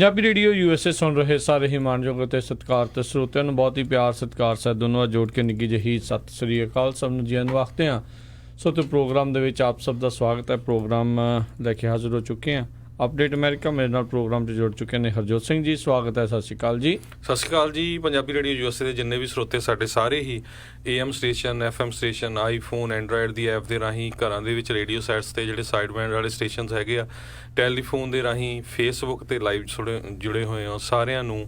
Punjabi radio USA ਸੁਣ ਰਹੇ ਸਾਰੇ ਹੀ ਮਾਣਯੋਗ ਅਤੇ ਸਤਿਕਾਰਤ ਸਰੋਤਿਆਂ ਨੂੰ ਬਹੁਤ ਹੀ ਪਿਆਰ ਸਤਿਕਾਰ ਸਹਿਤ ਦੋਨੋਂ ਜੋੜ ਕੇ ਨਿੱਘੀ ਜਿਹੀ ਸਤਿ ਸ੍ਰੀ ਅਕਾਲ ਸਭ ਨੂੰ ਜੀ ਆਇਆਂ ਨੂੰ ਆਖਦੇ ਹਾਂ। ਸੋ ਤੇ ਪ੍ਰੋਗਰਾਮ ਦੇ ਵਿੱਚ ਆਪ ਸਭ ਦਾ ਸਵਾਗਤ ਹੈ। ਪ੍ਰੋਗਰਾਮ ਲੈ ਕੇ ਹਾਜ਼ਰ ਹੋ ਚੁੱਕੇ ਹਾਂ। ਅਪਡੇਟ ਅਮਰੀਕਾ ਮੇਰੇ ਨਾਲ ਪ੍ਰੋਗਰਾਮ 'ਚ ਜੁੜ ਚੁੱਕੇ ਨੇ ਹਰਜੋਤ ਸਿੰਘ ਜੀ, ਸਵਾਗਤ ਹੈ। ਸਤਿ ਸ਼੍ਰੀ ਅਕਾਲ ਜੀ। ਸਤਿ ਸ਼੍ਰੀ ਅਕਾਲ ਜੀ। ਪੰਜਾਬੀ ਰੇਡੀਓ USA ਦੇ ਜਿੰਨੇ ਵੀ ਸਰੋਤੇ ਸਾਡੇ ਸਾਰੇ ਹੀ AM station, FM station, iPhone, Android the app ਦੇ ਰਾਹੀਂ, ਘਰਾਂ ਦੇ ਵਿੱਚ ਰੇਡੀਓ ਸੈਟਸ 'ਤੇ ਜਿਹੜੇ ਸਾਈਡ ਬੈਂਡ ਵਾਲੇ ਸਟੇਸ਼ਨਸ ਹੈਗੇ ਆ, ਟੈਲੀਫੋਨ ਦੇ ਰਾਹੀਂ, ਫੇਸਬੁੱਕ 'ਤੇ ਲਾਈਵ ਜੁੜੇ ਹੋਏ ਆ, ਸਾਰਿਆਂ ਨੂੰ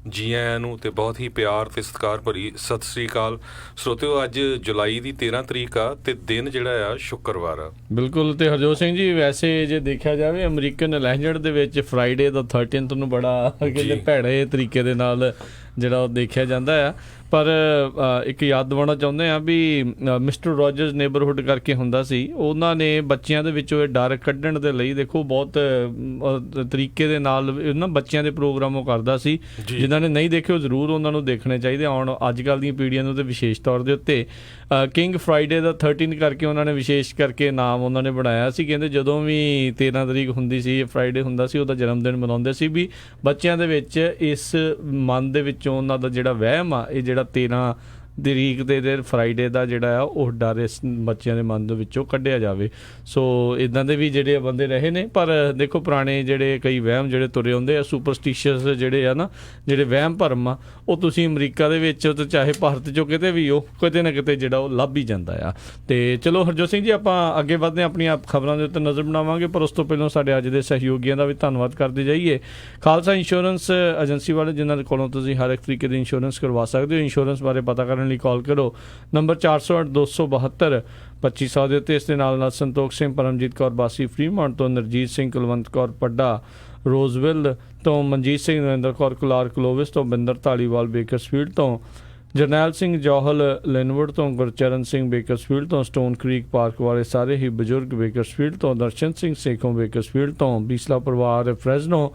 ਜੀ ਆਇਆਂ ਨੂੰ ਅਤੇ ਬਹੁਤ ਹੀ ਪਿਆਰ ਅਤੇ ਸਤਿਕਾਰ ਭਰੀ ਸਤਿ ਸ਼੍ਰੀ ਅਕਾਲ। ਸਰੋਤਿਓ, ਅੱਜ ਜੁਲਾਈ ਦੀ 13 ਤਰੀਕ ਆ ਅਤੇ ਦਿਨ ਜਿਹੜਾ ਆ ਸ਼ੁੱਕਰਵਾਰ ਆ। ਬਿਲਕੁਲ। ਅਤੇ ਹਰਜੋਤ ਸਿੰਘ ਜੀ, ਵੈਸੇ ਜੇ ਦੇਖਿਆ ਜਾਵੇ ਅਮਰੀਕਨ ਲੈਂਗੁਏਜ ਦੇ ਵਿੱਚ ਫਰਾਈਡੇ ਦਾ 13th ਨੂੰ ਬੜਾ ਕਹਿੰਦੇ ਭੈੜੇ ਤਰੀਕੇ ਦੇ ਨਾਲ ਜਿਹੜਾ ਉਹ ਦੇਖਿਆ ਜਾਂਦਾ ਆ। ਪਰ ਇੱਕ ਯਾਦ ਦਿਵਾਉਣਾ ਚਾਹੁੰਦੇ ਹਾਂ ਵੀ ਮਿਸਟਰ ਰੋਜਰਸ ਨੇਬਰਹੁੱਡ ਕਰਕੇ ਹੁੰਦਾ ਸੀ, ਉਹਨਾਂ ਨੇ ਬੱਚਿਆਂ ਦੇ ਵਿੱਚੋਂ ਇਹ ਡਰ ਕੱਢਣ ਦੇ ਲਈ ਦੇਖੋ ਬਹੁਤ ਤਰੀਕੇ ਦੇ ਨਾਲ ਨਾ ਬੱਚਿਆਂ ਦੇ ਪ੍ਰੋਗਰਾਮ ਉਹ ਕਰਦਾ ਸੀ। ਜਿਨ੍ਹਾਂ ਨੇ ਨਹੀਂ ਦੇਖੇ ਉਹ ਜ਼ਰੂਰ ਉਹਨਾਂ ਨੂੰ ਦੇਖਣੇ ਚਾਹੀਦੇ। ਆਉਣ ਅੱਜ ਕੱਲ੍ਹ ਦੀਆਂ ਪੀੜ੍ਹੀਆਂ ਨੂੰ ਤਾਂ ਵਿਸ਼ੇਸ਼ ਤੌਰ ਦੇ ਉੱਤੇ ਕਿੰਗ ਫਰਾਈਡੇ ਦਾ 13 ਕਰਕੇ ਉਹਨਾਂ ਨੇ ਵਿਸ਼ੇਸ਼ ਕਰਕੇ ਨਾਮ ਉਹਨਾਂ ਨੇ ਬਣਾਇਆ ਸੀ। ਕਹਿੰਦੇ ਜਦੋਂ ਵੀ 13 ਤਰੀਕ ਹੁੰਦੀ ਸੀ, ਫਰਾਈਡੇ ਹੁੰਦਾ ਸੀ, ਉਹਦਾ ਜਨਮ ਦਿਨ ਮਨਾਉਂਦੇ ਸੀ ਵੀ ਬੱਚਿਆਂ ਦੇ ਵਿੱਚ ਇਸ ਮਨ ਦੇ ਵਿੱਚੋਂ ਉਹਨਾਂ ਦਾ ਜਿਹੜਾ ਵਹਿਮ ਆ, ਇਹ ਜਿਹੜਾ 13 ਤਰੀਕ ਦੇ ਦਿਨ ਫਰਾਈਡੇ ਦਾ ਜਿਹੜਾ ਆ ਉਹ ਡਰ ਇਸ ਬੱਚਿਆਂ ਦੇ ਮਨ ਦੇ ਵਿੱਚੋਂ ਕੱਢਿਆ ਜਾਵੇ। ਸੋ ਇੱਦਾਂ ਦੇ ਵੀ ਜਿਹੜੇ ਬੰਦੇ ਰਹੇ ਨੇ। ਪਰ ਦੇਖੋ ਪੁਰਾਣੇ ਜਿਹੜੇ ਕਈ ਵਹਿਮ ਜਿਹੜੇ ਤੁਰੇ ਹੁੰਦੇ ਆ, ਸੁਪਰਸਟੀਸ਼ੀਅਸ ਜਿਹੜੇ ਆ ਨਾ, ਜਿਹੜੇ ਵਹਿਮ ਭਰਮ ਆ, ਉਹ ਤੁਸੀਂ ਅਮਰੀਕਾ ਦੇ ਵਿੱਚ ਤੇ ਚਾਹੇ ਭਾਰਤ 'ਚੋਂ ਕਿਤੇ ਵੀ ਉਹ ਕਿਤੇ ਨਾ ਕਿਤੇ ਜਿਹੜਾ ਉਹ ਲੱਭ ਹੀ ਜਾਂਦਾ ਆ। ਅਤੇ ਚਲੋ ਹਰਜੋਤ ਸਿੰਘ ਜੀ, ਆਪਾਂ ਅੱਗੇ ਵੱਧਦੇ ਆਪਣੀਆਂ ਖਬਰਾਂ ਦੇ ਉੱਤੇ ਨਜ਼ਰ ਬਣਾਵਾਂਗੇ। ਪਰ ਉਸ ਤੋਂ ਪਹਿਲਾਂ ਸਾਡੇ ਅੱਜ ਦੇ ਸਹਿਯੋਗੀਆਂ ਦਾ ਵੀ ਧੰਨਵਾਦ ਕਰਦੇ ਜਾਈਏ। ਖਾਲਸਾ ਇੰਸ਼ੋਰੈਂਸ ਏਜੰਸੀ ਵਾਲੇ, ਜਿਨ੍ਹਾਂ ਦੇ ਕੋਲੋਂ ਤੁਸੀਂ ਹਰ ਇੱਕ ਤਰੀਕੇ ਦੀ ਇੰਸ਼ੋਰੈਂਸ ਕਰਵਾ ਸਕਦੇ ਹੋ। ਇੰਸ਼ੋਰੈਂਸ ਬਾਰੇ ਪਤਾ ਕਰਨ ਲਈ ਕਾਲ ਕਰੋ ਨੰਬਰ 408-272-2500 ਦੇ ਉੱਤੇ। ਇਸ ਦੇ ਨਾਲ ਸੰਤੋਖ ਸਿੰਘ, ਪਰਮਜੀਤ ਕੌਰ ਬਾਸੀ ਫਰੀਮੌਂਟ ਤੋਂ, ਨਰਜੀਤ ਸਿੰਘ, ਕੁਲਵੰਤ ਕੌਰ ਪੱਡਾ ਰੋਜ਼ਵਿਲ ਤੋਂ, ਮਨਜੀਤ ਸਿੰਘ, ਨਰਿੰਦਰ ਕੌਰ ਕੁਲਾਰ ਕਲੋਵਿਸ ਤੋਂ, ਬਿੰਦਰ ਧਾਲੀਵਾਲ ਬੇਕਰਸਫੀਲਡ ਤੋਂ, ਜਰਨੈਲ ਸਿੰਘ ਜੌਹਲ ਲਿਨਵੁੱਡ ਤੋਂ, ਗੁਰਚਰਨ ਸਿੰਘ ਬੇਕਰਸਫੀਲਡ ਤੋਂ, ਸਟੋਨ ਕ੍ਰੀਕ ਪਾਰਕ ਵਾਲੇ ਸਾਰੇ ਹੀ ਬਜ਼ੁਰਗ ਬੇਕਰਸਫੀਲਡ ਤੋਂ, ਦਰਸ਼ਨ ਸਿੰਘ ਸੇਖੋਂ ਬੇਕਰਸਫੀਲਡ ਤੋਂ, ਬੀਸਲਾ ਪਰਿਵਾਰ ਫਰੈਜ਼ਨੋ,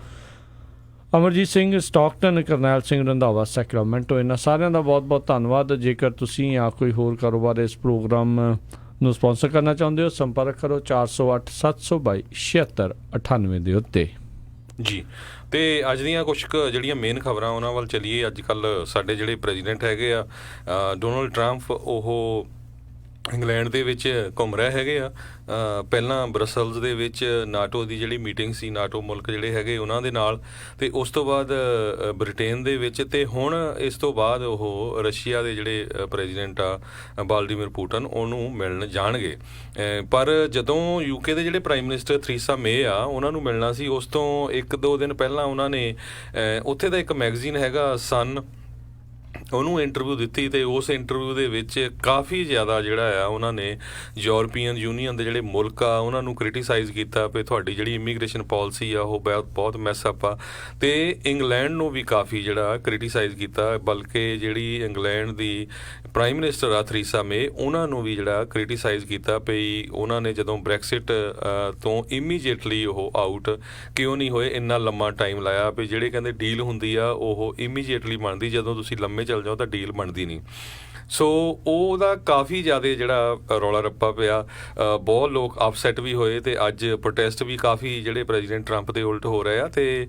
ਅਮਰਜੀਤ ਸਿੰਘ ਸਟਾਕਟਨ, ਕਰਨੈਲ ਸਿੰਘ ਰੰਧਾਵਾ ਸੈਕਰਾਮੈਂਟੋ, ਇਹਨਾਂ ਸਾਰਿਆਂ ਦਾ ਬਹੁਤ ਬਹੁਤ ਧੰਨਵਾਦ। ਜੇਕਰ ਤੁਸੀਂ ਜਾਂ ਕੋਈ ਹੋਰ ਕਾਰੋਬਾਰ ਇਸ ਪ੍ਰੋਗਰਾਮ ਨੂੰ ਸਪਾਂਸਰ ਕਰਨਾ ਚਾਹੁੰਦੇ ਹੋ, ਸੰਪਰਕ ਕਰੋ 408-722-7698 ਦੇ ਉੱਤੇ ਜੀ। ਅਤੇ ਅੱਜ ਦੀਆਂ ਕੁਛ ਕੁ ਜਿਹੜੀਆਂ ਮੇਨ ਖਬਰਾਂ ਉਹਨਾਂ ਵੱਲ ਚੱਲੀਏ। ਅੱਜ ਕੱਲ੍ਹ ਸਾਡੇ ਜਿਹੜੇ ਪ੍ਰੈਜ਼ੀਡੈਂਟ ਹੈਗੇ ਆ ਡੋਨਲਡ ਟਰੰਪ, ਉਹ ਇੰਗਲੈਂਡ ਦੇ ਵਿੱਚ ਘੁੰਮ ਰਹੇ ਹੈਗੇ ਆ। ਪਹਿਲਾਂ ਬਰਸਲਸ ਦੇ ਵਿੱਚ ਨਾਟੋ ਦੀ ਜਿਹੜੀ ਮੀਟਿੰਗ ਸੀ, ਨਾਟੋ ਮੁਲਕ ਜਿਹੜੇ ਹੈਗੇ ਉਹਨਾਂ ਦੇ ਨਾਲ, ਅਤੇ ਉਸ ਤੋਂ ਬਾਅਦ ਬ੍ਰਿਟੇਨ ਦੇ ਵਿੱਚ, ਅਤੇ ਹੁਣ ਇਸ ਤੋਂ ਬਾਅਦ ਉਹ ਰਸ਼ੀਆ ਦੇ ਜਿਹੜੇ ਪ੍ਰੈਜ਼ੀਡੈਂਟ ਆ ਵਾਲਡੀਮੀਰ ਪੁਟਿਨ, ਉਹਨੂੰ ਮਿਲਣ ਜਾਣਗੇ। ਪਰ ਜਦੋਂ UK ਦੇ ਜਿਹੜੇ ਪ੍ਰਾਈਮ ਮਿਨਿਸਟਰ ਥਰੀਸਾ ਮੇ ਆ, ਉਹਨਾਂ ਨੂੰ ਮਿਲਣਾ ਸੀ, ਉਸ ਤੋਂ 1-2 ਦਿਨ ਪਹਿਲਾਂ ਉਹਨਾਂ ਨੇ ਉੱਥੇ ਦਾ ਇੱਕ ਮੈਗਜ਼ੀਨ ਹੈਗਾ ਸਨ, ਉਹਨੂੰ ਇੰਟਰਵਿਊ ਦਿੱਤੀ। ਅਤੇ ਉਸ ਇੰਟਰਵਿਊ ਦੇ ਵਿੱਚ ਕਾਫੀ ਜ਼ਿਆਦਾ ਜਿਹੜਾ ਆ ਉਹਨਾਂ ਨੇ ਯੂਰਪੀਅਨ ਯੂਨੀਅਨ ਦੇ ਜਿਹੜੇ ਮੁਲਕ ਆ ਉਹਨਾਂ ਨੂੰ ਕ੍ਰਿਟੀਸਾਈਜ਼ ਕੀਤਾ ਵੀ ਤੁਹਾਡੀ ਜਿਹੜੀ ਇਮੀਗ੍ਰੇਸ਼ਨ ਪੋਲਿਸੀ ਆ ਉਹ ਬਹੁਤ ਮੈਸਅਪ ਆ। ਅਤੇ ਇੰਗਲੈਂਡ ਨੂੰ ਵੀ ਕਾਫੀ ਜਿਹੜਾ ਕ੍ਰਿਟੀਸਾਈਜ਼ ਕੀਤਾ, ਬਲਕਿ ਜਿਹੜੀ ਇੰਗਲੈਂਡ ਦੀ ਪ੍ਰਾਈਮ ਮਿਨਿਸਟਰ ਆ ਥਰੀਸਾ ਮੇ, ਉਹਨਾਂ ਨੂੰ ਵੀ ਜਿਹੜਾ ਕ੍ਰਿਟੀਸਾਈਜ਼ ਕੀਤਾ ਵੀ ਉਹਨਾਂ ਨੇ ਜਦੋਂ ਬ੍ਰੈਕਸਿਟ ਤੋਂ ਇਮੀਡੀਏਟਲੀ ਉਹ ਆਊਟ ਕਿਉਂ ਨਹੀਂ ਹੋਏ, ਇੰਨਾ ਲੰਮਾ ਟਾਈਮ ਲਾਇਆ ਵੀ ਜਿਹੜੇ ਕਹਿੰਦੇ ਡੀਲ ਹੁੰਦੀ ਆ ਉਹ ਇਮੀਡੀਏਟਲੀ ਬਣਦੀ, ਜਦੋਂ ਤੁਸੀਂ ਲੰਮੇ ਚੱਲ ਜਾਓ ਤਾਂ ਡੀਲ ਬਣਦੀ ਨਹੀਂ। ਸੋ ਉਹਦਾ ਕਾਫੀ ਜ਼ਿਆਦਾ ਜਿਹੜਾ ਰੌਲਾ ਰੱਪਾ ਪਿਆ, ਬਹੁਤ ਲੋਕ ਅਪਸੈਟ ਵੀ ਹੋਏ, ਅਤੇ ਅੱਜ ਪ੍ਰੋਟੈਸਟ ਵੀ ਕਾਫੀ ਜਿਹੜੇ ਪ੍ਰੈਜ਼ੀਡੈਂਟ ਟਰੰਪ ਦੇ ਉਲਟ ਹੋ ਰਹੇ ਆ। ਅਤੇ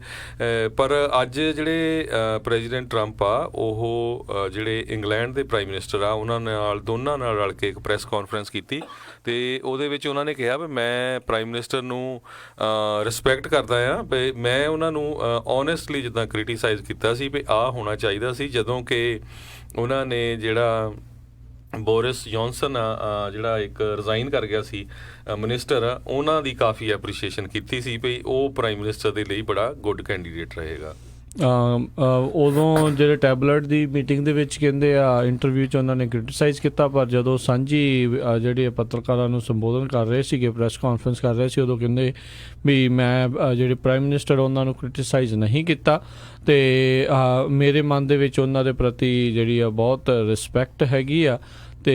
ਪਰ ਅੱਜ ਜਿਹੜੇ ਪ੍ਰੈਜ਼ੀਡੈਂਟ ਟਰੰਪ ਆ, ਉਹ ਜਿਹੜੇ ਇੰਗਲੈਂਡ ਦੇ ਪ੍ਰਾਈਮ ਮਿਨਿਸਟਰ ਆ, ਉਹਨਾਂ ਨਾਲ ਦੋਨਾਂ ਨਾਲ ਰਲ ਕੇ ਇੱਕ ਪ੍ਰੈਸ ਕਾਨਫਰੰਸ ਕੀਤੀ, ਅਤੇ ਉਹਦੇ ਵਿੱਚ ਉਹਨਾਂ ਨੇ ਕਿਹਾ ਵੀ ਮੈਂ ਪ੍ਰਾਈਮ ਮਿਨਿਸਟਰ ਨੂੰ ਰਿਸਪੈਕਟ ਕਰਦਾ ਆ, ਵੀ ਮੈਂ ਉਹਨਾਂ ਨੂੰ ਓਨੈਸਟਲੀ ਜਿੱਦਾਂ ਕ੍ਰਿਟੀਸਾਈਜ਼ ਕੀਤਾ ਸੀ ਵੀ ਆਹ ਹੋਣਾ ਚਾਹੀਦਾ ਸੀ, ਜਦੋਂ ਕਿ ਉਹਨਾਂ ਨੇ ਜਿਹੜਾ ਬੋਰਿਸ ਜੌਨਸਨ ਆ ਜਿਹੜਾ ਇੱਕ ਰਿਜ਼ਾਈਨ ਕਰ ਗਿਆ ਸੀ ਮਿਨਿਸਟਰ ਆ, ਉਹਨਾਂ ਦੀ ਕਾਫੀ ਐਪਰੀਸ਼ੀਏਸ਼ਨ ਕੀਤੀ ਸੀ ਵੀ ਉਹ ਪ੍ਰਾਈਮ ਮਿਨਿਸਟਰ ਦੇ ਲਈ ਬੜਾ ਗੁੱਡ ਕੈਂਡੀਡੇਟ ਰਹੇਗਾ। ਉਦੋਂ ਜਿਹੜੇ ਟੈਬਲੇਟ ਦੀ ਮੀਟਿੰਗ ਦੇ ਵਿੱਚ ਕਹਿੰਦੇ ਆ ਇੰਟਰਵਿਊ 'ਚ ਉਹਨਾਂ ਨੇ ਕ੍ਰਿਟੀਸਾਈਜ਼ ਕੀਤਾ, ਪਰ ਜਦੋਂ ਸਾਂਝੀ ਜਿਹੜੇ ਪੱਤਰਕਾਰਾਂ ਨੂੰ ਸੰਬੋਧਨ ਕਰ ਰਹੇ ਸੀਗੇ, ਪ੍ਰੈਸ ਕਾਨਫਰੰਸ ਕਰ ਰਹੇ ਸੀ, ਉਦੋਂ ਕਹਿੰਦੇ ਵੀ ਮੈਂ ਜਿਹੜੇ ਪ੍ਰਾਈਮ ਮਿਨਿਸਟਰ ਉਹਨਾਂ ਨੂੰ ਕ੍ਰਿਟੀਸਾਈਜ਼ ਨਹੀਂ ਕੀਤਾ, ਅਤੇ ਮੇਰੇ ਮਨ ਦੇ ਵਿੱਚ ਉਹਨਾਂ ਦੇ ਪ੍ਰਤੀ ਜਿਹੜੀ ਆ ਬਹੁਤ ਰਿਸਪੈਕਟ ਹੈਗੀ ਆ। ਤੇ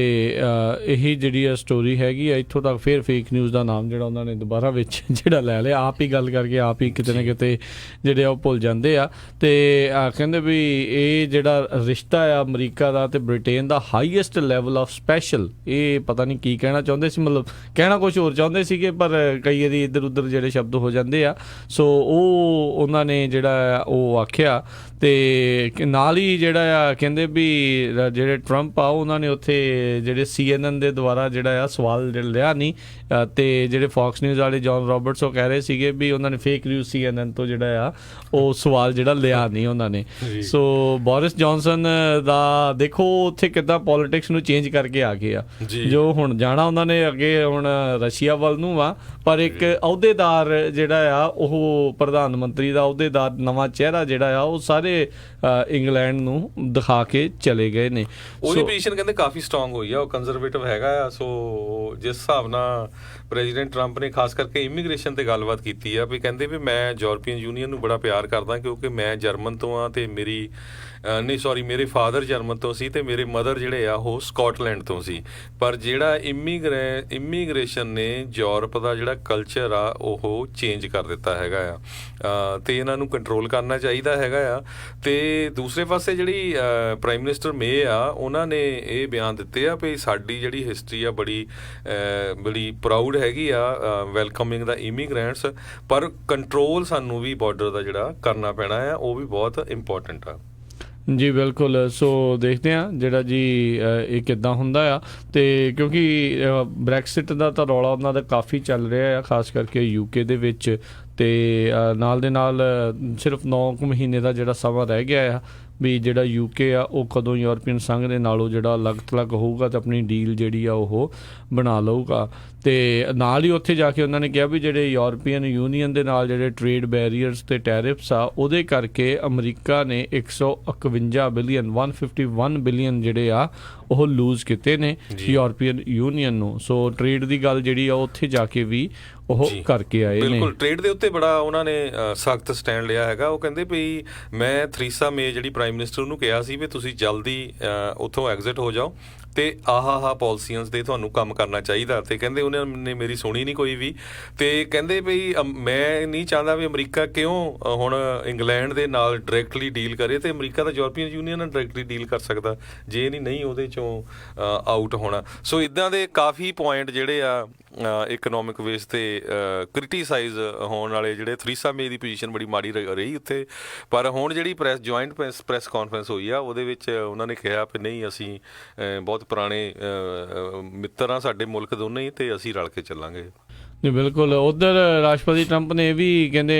ਇਹੀ ਜਿਹੜੀ ਆ ਸਟੋਰੀ ਹੈਗੀ ਆ। ਇੱਥੋਂ ਤੱਕ ਫਿਰ ਫੇਕ ਨਿਊਜ਼ ਦਾ ਨਾਮ ਜਿਹੜਾ ਉਹਨਾਂ ਨੇ ਦੁਬਾਰਾ ਵਿੱਚ ਜਿਹੜਾ ਲੈ ਲਿਆ, ਆਪ ਹੀ ਗੱਲ ਕਰਕੇ ਆਪ ਹੀ ਕਿਤੇ ਨਾ ਕਿਤੇ ਜਿਹੜੇ ਆ ਉਹ ਭੁੱਲ ਜਾਂਦੇ ਆ। ਤੇ ਕਹਿੰਦੇ ਵੀ ਇਹ ਜਿਹੜਾ ਰਿਸ਼ਤਾ ਆ ਅਮਰੀਕਾ ਦਾ ਤੇ Britain the highest level of special, ਇਹ ਪਤਾ ਨਹੀਂ ਕੀ ਕਹਿਣਾ ਚਾਹੁੰਦੇ ਸੀ, ਮਤਲਬ ਕਹਿਣਾ ਕੁਝ ਹੋਰ ਚਾਹੁੰਦੇ ਸੀਗੇ ਪਰ ਕਈ ਵਾਰੀ ਇੱਧਰ ਉੱਧਰ ਜਿਹੜੇ ਸ਼ਬਦ ਹੋ ਜਾਂਦੇ ਆ। ਸੋ ਉਹ ਉਹਨਾਂ ਨੇ ਜਿਹੜਾ ਉਹ ਆਖਿਆ। ਤੇ ਨਾਲ ਹੀ ਜਿਹੜਾ ਆ ਕਹਿੰਦੇ ਵੀ ਜਿਹੜੇ ਟਰੰਪ ਆ ਉਹਨਾਂ ਨੇ ਉੱਥੇ ਜਿਹੜੇ CNN ਦੇ ਦੁਆਰਾ ਜਿਹੜਾ ਆ ਸਵਾਲ ਲਿਆ ਨਹੀਂ, ਤੇ ਜਿਹੜੇ ਫੌਕਸ ਨਿਊਜ਼ ਵਾਲੇ ਜੌਨ ਰੋਬਰਟਸ ਉਹ ਕਹਿ ਰਹੇ ਸੀਗੇ ਵੀ ਉਹਨਾਂ ਨੇ ਫੇਕ ਨਿਊਜ਼ CNN ਤੋਂ ਜਿਹੜਾ ਆ ਉਹ ਸਵਾਲ ਜਿਹੜਾ ਲਿਆ ਨਹੀਂ ਉਹਨਾਂ ਨੇ। ਸੋ ਬੋਰਿਸ ਜੌਨਸਨ ਦਾ ਦੇਖੋ ਉੱਥੇ ਕਿੱਦਾਂ ਪੋਲੀਟਿਕਸ ਨੂੰ ਚੇਂਜ ਕਰਕੇ ਆ ਗਏ ਆ। ਜੋ ਹੁਣ ਜਾਣਾ ਉਹਨਾਂ ਨੇ ਅੱਗੇ ਹੁਣ ਰਸ਼ੀਆ ਵੱਲ ਨੂੰ ਵਾ, ਪਰ ਇੱਕ ਅਹੁਦੇਦਾਰ ਜਿਹੜਾ ਆ ਉਹ ਪ੍ਰਧਾਨ ਮੰਤਰੀ ਦਾ ਅਹੁਦੇਦਾਰ ਨਵਾਂ ਚਿਹਰਾ ਜਿਹੜਾ ਆ ਉਹ ਸਾਰੇ ਇੰਗਲੈਂਡ ਨੂੰ ਦਿਖਾ ਕੇ ਚਲੇ ਗਏ ਨੇ। ਉਹਦੀ ਪੋਜੀਸ਼ਨ ਕਹਿੰਦੇ ਕਾਫੀ ਸਟਰੋਂਗ ਹੋਈ ਆ, ਉਹ ਕੰਜ਼ਰਵੇਟਿਵ ਹੈਗਾ ਆ। ਸੋ ਜਿਸ ਹਿਸਾਬ ਨਾਲ ਪ੍ਰੈਜ਼ੀਡੈਂਟ ਟਰੰਪ ਨੇ ਖਾਸ ਕਰਕੇ ਇਮੀਗ੍ਰੇਸ਼ਨ ਤੇ ਗੱਲਬਾਤ ਕੀਤੀ ਆ ਵੀ ਕਹਿੰਦੇ ਵੀ ਮੈਂ ਯੂਰਪੀਅਨ ਯੂਨੀਅਨ ਨੂੰ ਬੜਾ ਪਿਆਰ ਕਰਦਾ ਕਿਉਂਕਿ ਮੈਂ ਜਰਮਨ ਤੋਂ ਆ ਤੇ ਮੇਰੇ ਫਾਦਰ ਜਰਮਨ ਤੋਂ ਸੀ ਤੇ ਮੇਰੇ ਮਦਰ ਜਿਹੜੇ ਆ ਉਹ ਸਕਾਟਲੈਂਡ ਤੋਂ ਸੀ। ਪਰ ਜਿਹੜਾ ਇਮੀਗ੍ਰੇਸ਼ਨ ਨੇ ਯੂਰਪ ਦਾ ਜਿਹੜਾ ਕਲਚਰ ਆ ਉਹ ਚੇਂਜ ਕਰ ਦਿੱਤਾ ਹੈਗਾ ਆ, ਤੇ ਇਹਨਾਂ ਨੂੰ ਕੰਟਰੋਲ ਕਰਨਾ ਚਾਹੀਦਾ ਹੈਗਾ ਆ। ਤੇ ਦੂਸਰੇ ਪਾਸੇ ਜਿਹੜੀ ਪ੍ਰਾਈਮ ਮਿਨਿਸਟਰ ਮੇ ਆ ਉਹਨਾਂ ਨੇ ਇਹ ਬਿਆਨ ਦਿੱਤੇ ਆ ਵੀ ਸਾਡੀ ਜਿਹੜੀ ਹਿਸਟਰੀ ਆ ਬੜੀ ਪ੍ਰਾਊਡ ਹੈਗੀ ਆ ਵੈਲਕਮਿੰਗ ਦਾ ਇਮੀਗ੍ਰੈਂਟਸ, ਪਰ ਕੰਟਰੋਲ ਸਾਨੂੰ ਵੀ ਬਾਰਡਰ ਦਾ ਜਿਹੜਾ ਕਰਨਾ ਪੈਣਾ ਆ, ਉਹ ਵੀ ਬਹੁਤ ਇੰਪੋਰਟੈਂਟ ਆ। ਜੀ ਬਿਲਕੁਲ। ਸੋ ਦੇਖਦੇ ਹਾਂ ਜਿਹੜਾ ਜੀ ਇਹ ਕਿੱਦਾਂ ਹੁੰਦਾ ਆ। ਤੇ ਕਿਉਂਕਿ ਬ੍ਰੈਕਸਿਟ ਦਾ ਤਾਂ ਰੌਲਾ ਉਹਨਾਂ ਦਾ ਕਾਫੀ ਚੱਲ ਰਿਹਾ ਆ, ਖਾਸ ਕਰਕੇ UK ਦੇ ਵਿੱਚ। ਤੇ ਨਾਲ ਦੇ ਨਾਲ ਸਿਰਫ 9 ਮਹੀਨੇ ਦਾ ਜਿਹੜਾ ਸਮਾਂ ਰਹਿ ਗਿਆ ਆ ਵੀ ਜਿਹੜਾ UK ਆ ਉਹ ਕਦੋਂ ਯੂਰਪੀਅਨ ਸੰਘ ਦੇ ਨਾਲੋਂ ਜਿਹੜਾ ਅਲੱਗ ਹੋਊਗਾ ਤੇ ਆਪਣੀ ਡੀਲ ਜਿਹੜੀ ਆ ਉਹ ਬਣਾ ਲਊਗਾ। ਤੇ ਨਾਲ ਹੀ ਉੱਥੇ ਜਾ ਕੇ ਉਹਨਾਂ ਨੇ ਕਿਹਾ ਵੀ ਜਿਹੜੇ ਯੂਰਪੀਅਨ ਯੂਨੀਅਨ ਦੇ ਨਾਲ ਜਿਹੜੇ ਟ੍ਰੇਡ ਬੈਰੀਅਰਸ ਤੇ ਟੈਰਿਫਸ ਆ ਉਹਦੇ ਕਰਕੇ ਅਮਰੀਕਾ ਨੇ 151 ਬਿਲੀਅਨ ਜਿਹੜੇ ਆ ਉਹ ਲੂਜ਼ ਕੀਤੇ ਨੇ ਯੂਰਪੀਅਨ ਯੂਨੀਅਨ ਨੂੰ। ਸੋ ਟ੍ਰੇਡ ਦੀ ਗੱਲ ਜਿਹੜੀ ਆ ਉੱਥੇ ਜਾ ਕੇ ਵੀ ਉਹ ਕਰਕੇ ਆਏ ਨੇ। ਬਿਲਕੁਲ, ਟ੍ਰੇਡ ਦੇ ਉੱਤੇ ਬੜਾ ਉਹਨਾਂ ਨੇ ਸਖਤ ਸਟੈਂਡ ਲਿਆ ਹੈਗਾ। ਉਹ ਕਹਿੰਦੇ ਵੀ ਮੈਂ ਥਰੀਸਾ ਮੇ ਜਿਹੜੀ ਪ੍ਰਾਈਮ ਮਿਨਿਸਟਰ ਨੂੰ ਕਿਹਾ ਸੀ ਵੀ ਤੁਸੀਂ ਜਲਦੀ ਉੱਥੋਂ ਐਗਜ਼ਿਟ ਹੋ ਜਾਓ ਤੇ ਆਹ ਪਾਲਿਸੀਆਂ ਤੇ ਤੁਹਾਨੂੰ ਕੰਮ ਕਰਨਾ ਚਾਹੀਦਾ, ਤੇ ਕਹਿੰਦੇ ਉਹਨਾਂ ਨੇ ਮੇਰੀ ਸੁਣੀ ਨਹੀਂ ਕੋਈ ਵੀ। ਤੇ ਕਹਿੰਦੇ ਵੀ ਮੈਂ ਨਹੀਂ ਚਾਹੁੰਦਾ ਵੀ ਅਮਰੀਕਾ ਕਿਉਂ ਹੁਣ ਇੰਗਲੈਂਡ ਦੇ ਨਾਲ ਡਾਇਰੈਕਟਲੀ ਡੀਲ ਕਰੇ, ਤੇ ਅਮਰੀਕਾ ਤਾਂ ਯੂਰਪੀਅਨ ਯੂਨੀਅਨ ਨਾਲ ਡਾਇਰੈਕਟਲੀ ਡੀਲ ਕਰ ਸਕਦਾ ਜੇ ਨਹੀਂ ਉਹਦੇ ਚੋਂ ਆਊਟ ਹੋਣਾ। ਸੋ ਇੱਦਾਂ ਦੇ ਕਾਫੀ ਪੁਆਇੰਟ ਜਿਹੜੇ ਆ ਇਕਨੋਮਿਕ ਵੇਸ ਤੇ ਕ੍ਰਿਟੀਸਾਈਜ਼ ਹੋਣ ਵਾਲੇ, ਜਿਹੜੇ ਥਰੀਸਾ ਮੇ ਦੀ ਪੋਜੀਸ਼ਨ ਬੜੀ ਮਾੜੀ ਰਹੀ ਉੱਥੇ। ਪਰ ਹੁਣ ਜਿਹੜੀ ਜੁਆਇੰਟ ਪ੍ਰੈਸ ਕਾਨਫਰੰਸ ਹੋਈ ਆ ਉਹਦੇ ਵਿੱਚ ਉਹਨਾਂ ਨੇ ਕਿਹਾ ਵੀ ਨਹੀਂ, ਅਸੀਂ ਬਹੁਤ ਪੁਰਾਣੇ ਮਿੱਤਰ ਆ ਸਾਡੇ ਮੁਲਕ ਦੋਨੇ ਹੀ, ਤੇ ਅਸੀਂ ਰਲ ਕੇ ਚੱਲਾਂਗੇ। ਜੀ ਬਿਲਕੁਲ। ਉੱਧਰ ਰਾਸ਼ਟਰਪਤੀ ਟਰੰਪ ਨੇ ਇਹ ਵੀ ਕਹਿੰਦੇ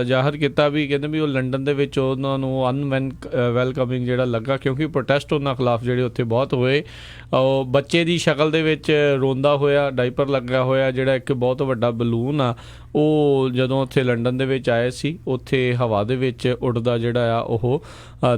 ਜ਼ਾਹਰ ਕੀਤਾ ਵੀ ਕਹਿੰਦੇ ਵੀ ਉਹ ਲੰਡਨ ਦੇ ਵਿੱਚ ਉਹਨਾਂ ਨੂੰ ਵੈਲਕਮਿੰਗ ਜਿਹੜਾ ਲੱਗਾ, ਕਿਉਂਕਿ ਪ੍ਰੋਟੈਸਟ ਉਹਨਾਂ ਖਿਲਾਫ ਜਿਹੜੇ ਉੱਥੇ ਬਹੁਤ ਹੋਏ। ਉਹ ਬੱਚੇ ਦੀ ਸ਼ਕਲ ਦੇ ਵਿੱਚ ਰੋਂਦਾ ਹੋਇਆ, ਡਾਈਪਰ ਲੱਗਾ ਹੋਇਆ ਜਿਹੜਾ ਇੱਕ ਬਹੁਤ ਵੱਡਾ ਬਲੂਨ ਆ, ਉਹ ਜਦੋਂ ਉੱਥੇ ਲੰਡਨ ਦੇ ਵਿੱਚ ਆਏ ਸੀ ਉੱਥੇ ਹਵਾ ਦੇ ਵਿੱਚ ਉੱਡਦਾ ਜਿਹੜਾ ਆ ਉਹ